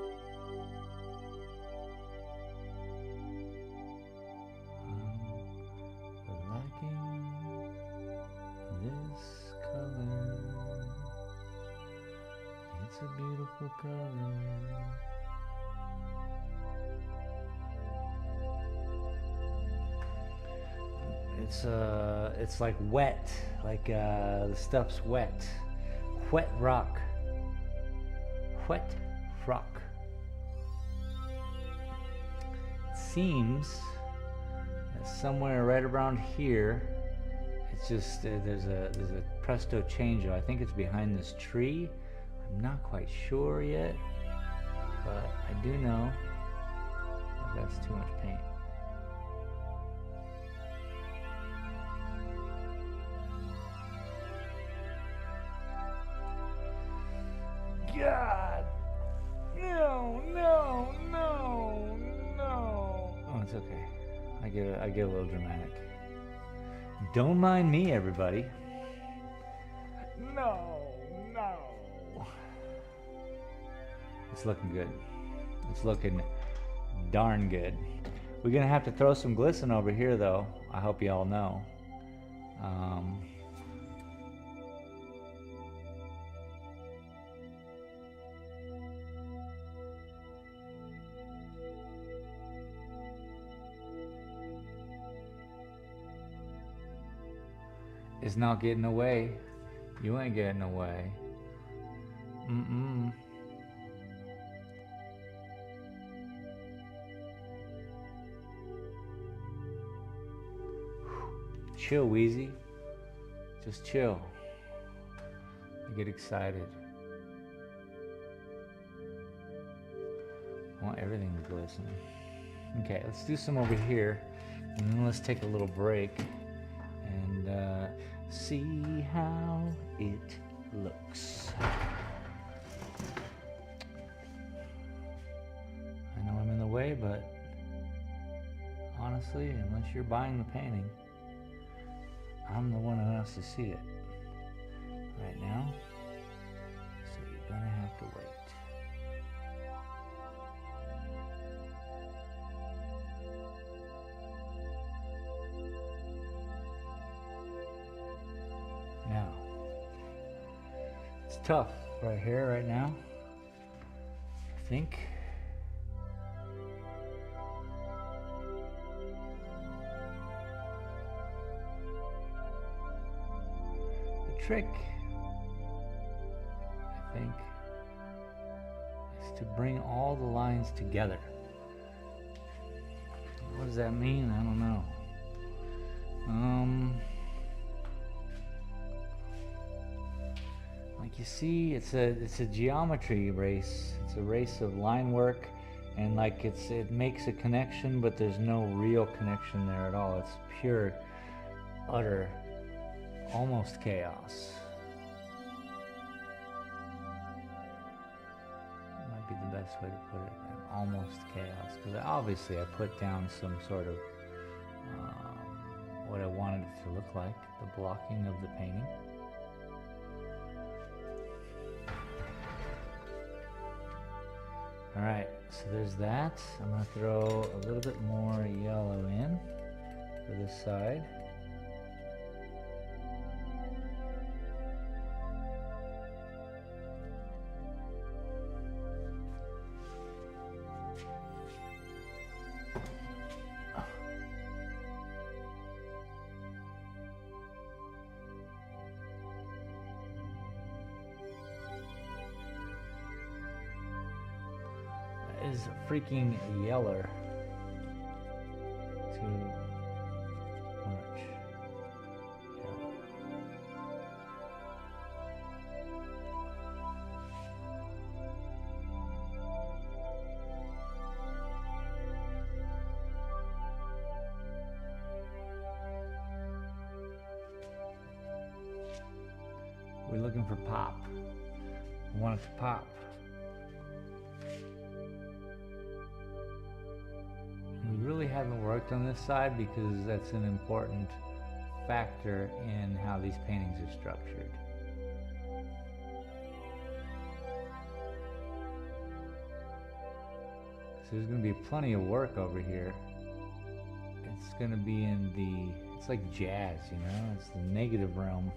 Liking this color. It's a beautiful color. It's like wet, like the stuff's wet. Wet rock. Wet rock. It seems that somewhere right around here, it's just there's a presto changeo. I think it's behind this tree. I'm not quite sure yet, but I do know that that's too much paint. God! No, no, no, no. Oh, it's okay. I get a little dramatic. Don't mind me, everybody. No, no. It's looking good. It's looking darn good. We're gonna have to throw some glisten over here, though. I hope you all know. It's not getting away. You ain't getting away. Mm-mm. Chill, Wheezy. Just chill. I get excited. I want everything to glisten. Okay, let's do some over here, and then let's take a little break and see how it looks. I know I'm in the way, but honestly, honestly, unless you're buying the painting, I'm the one who has to see it right now. So you're gonna have to wait. Now, it's tough right here, right now. I think. The trick, I think, is to bring all the lines together. What does that mean? I don't know. Like you see, it's a geometry race. It's a race of line work, and like it makes a connection, but there's no real connection there at all. It's pure, utter, almost chaos. Might be the best way to put it. Almost chaos, because obviously I put down some sort of what I wanted it to look like, the blocking of the painting. All right, so there's that. I'm gonna throw a little bit more yellow in for this side. Is freaking yeller. Too much yellow. We're looking for pop. We want it to pop. We really haven't worked on this side because that's an important factor in how these paintings are structured. So there's going to be plenty of work over here. It's going to be in it's like jazz, you know, it's the negative realm.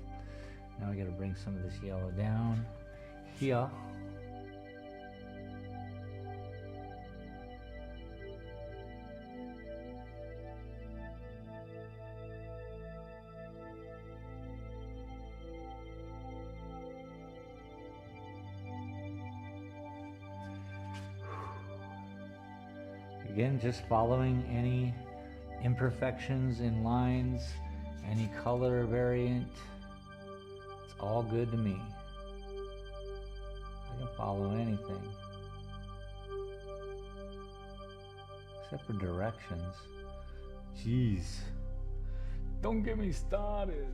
Now we got to bring some of this yellow down here. Again, just following any imperfections in lines, any color variant. It's all good to me. I can follow anything. Except for directions. Jeez. Don't get me started.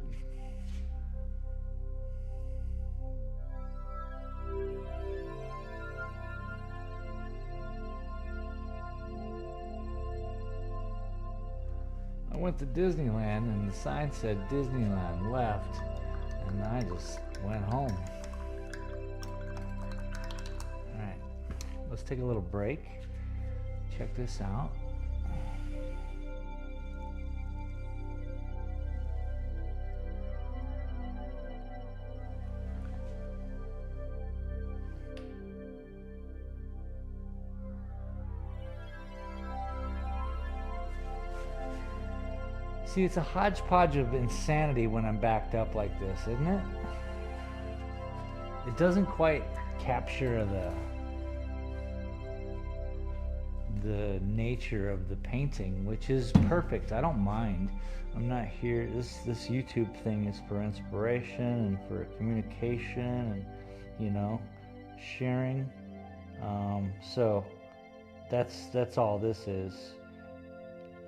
I went to Disneyland and the sign said Disneyland left, and I just went home. Alright, let's take a little break. Check this out. See, it's a hodgepodge of insanity when I'm backed up like this, isn't it? It doesn't quite capture the nature of the painting, which is perfect. I don't mind. I'm not here. This YouTube thing is for inspiration and for communication and, you know, sharing. So that's all this is.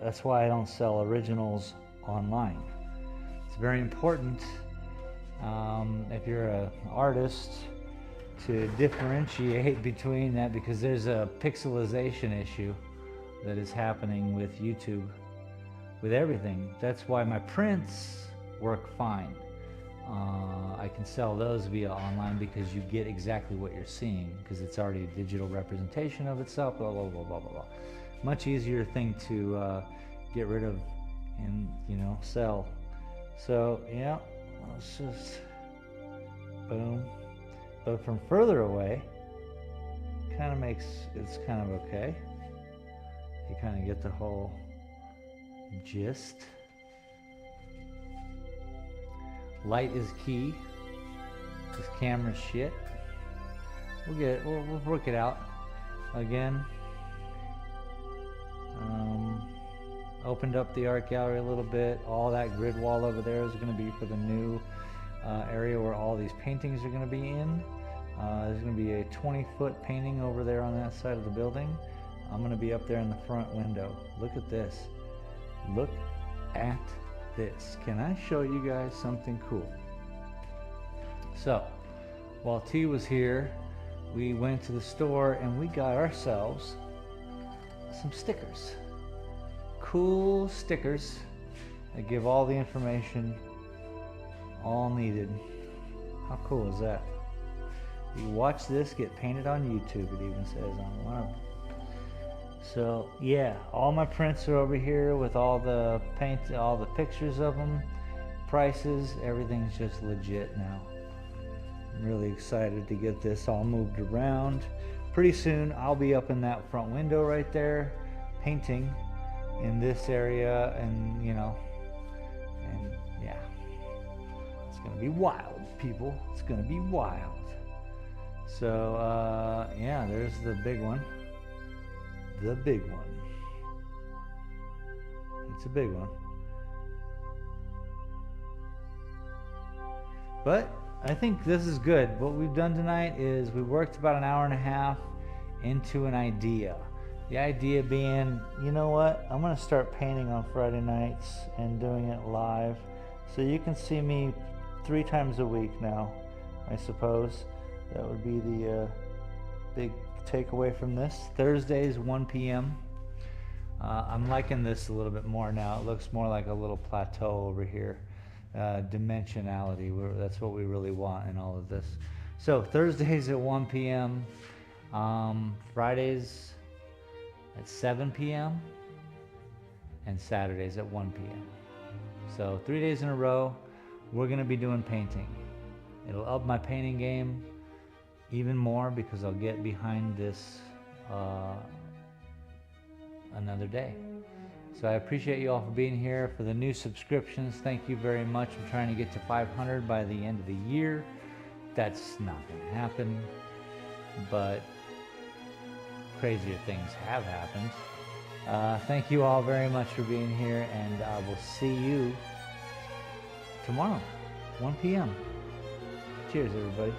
That's why I don't sell originals online. It's very important if you're an artist to differentiate between that, because there's a pixelization issue that is happening with YouTube. with everything. That's why my prints work fine. I can sell those via online because you get exactly what you're seeing because it's already a digital representation of itself, blah, blah, blah, blah, blah, blah. Much easier thing to get rid of and, you know, sell. So, yeah, let's just, boom. But from further away, kind of makes, it's kind of okay. You kind of get the whole gist. Light is key. This camera's shit. We'll work it out. Again, opened up the art gallery a little bit. All that grid wall over there is going to be for the new area where all these paintings are going to be in. There's going to be a 20-foot painting over there on that side of the building. I'm going to be up there in the front window. Look at this. Look at this. Can I show you guys something cool? So, while T was here, we went to the store and we got ourselves some stickers. Cool stickers that give all the information all needed. How cool is that? You watch this get painted on YouTube, it even says on one of them. So yeah, all my prints are over here with all the paint, all the pictures of them, prices, everything's just legit now. I'm really excited to get this all moved around. Pretty soon I'll be up in that front window right there, painting in this area, and you know, and yeah, it's gonna be wild, people. It's gonna be wild. So yeah, there's the big one. The big one. It's a big one. But I think this is good. What we've done tonight is we worked about an hour and a half into an idea. The idea being, you know what? I'm going to start painting on Friday nights and doing it live. So you can see me 3 times a week now, I suppose. That would be the big takeaway from this. Thursdays 1 p.m. I'm liking this a little bit more now. It looks more like a little plateau over here. Dimensionality, that's what we really want in all of this. So Thursdays at 1 p.m. Fridays at 7 p.m. and Saturdays at 1 p.m. So 3 days in a row we're gonna be doing painting. It'll up my painting game even more because I'll get behind this another day. So I appreciate you all for being here. For the new subscriptions, thank you very much. I'm trying to get to 500 by the end of the year. That's not going to happen, but crazier things have happened. Thank you all very much for being here, and I will see you tomorrow, 1 p.m. Cheers, everybody.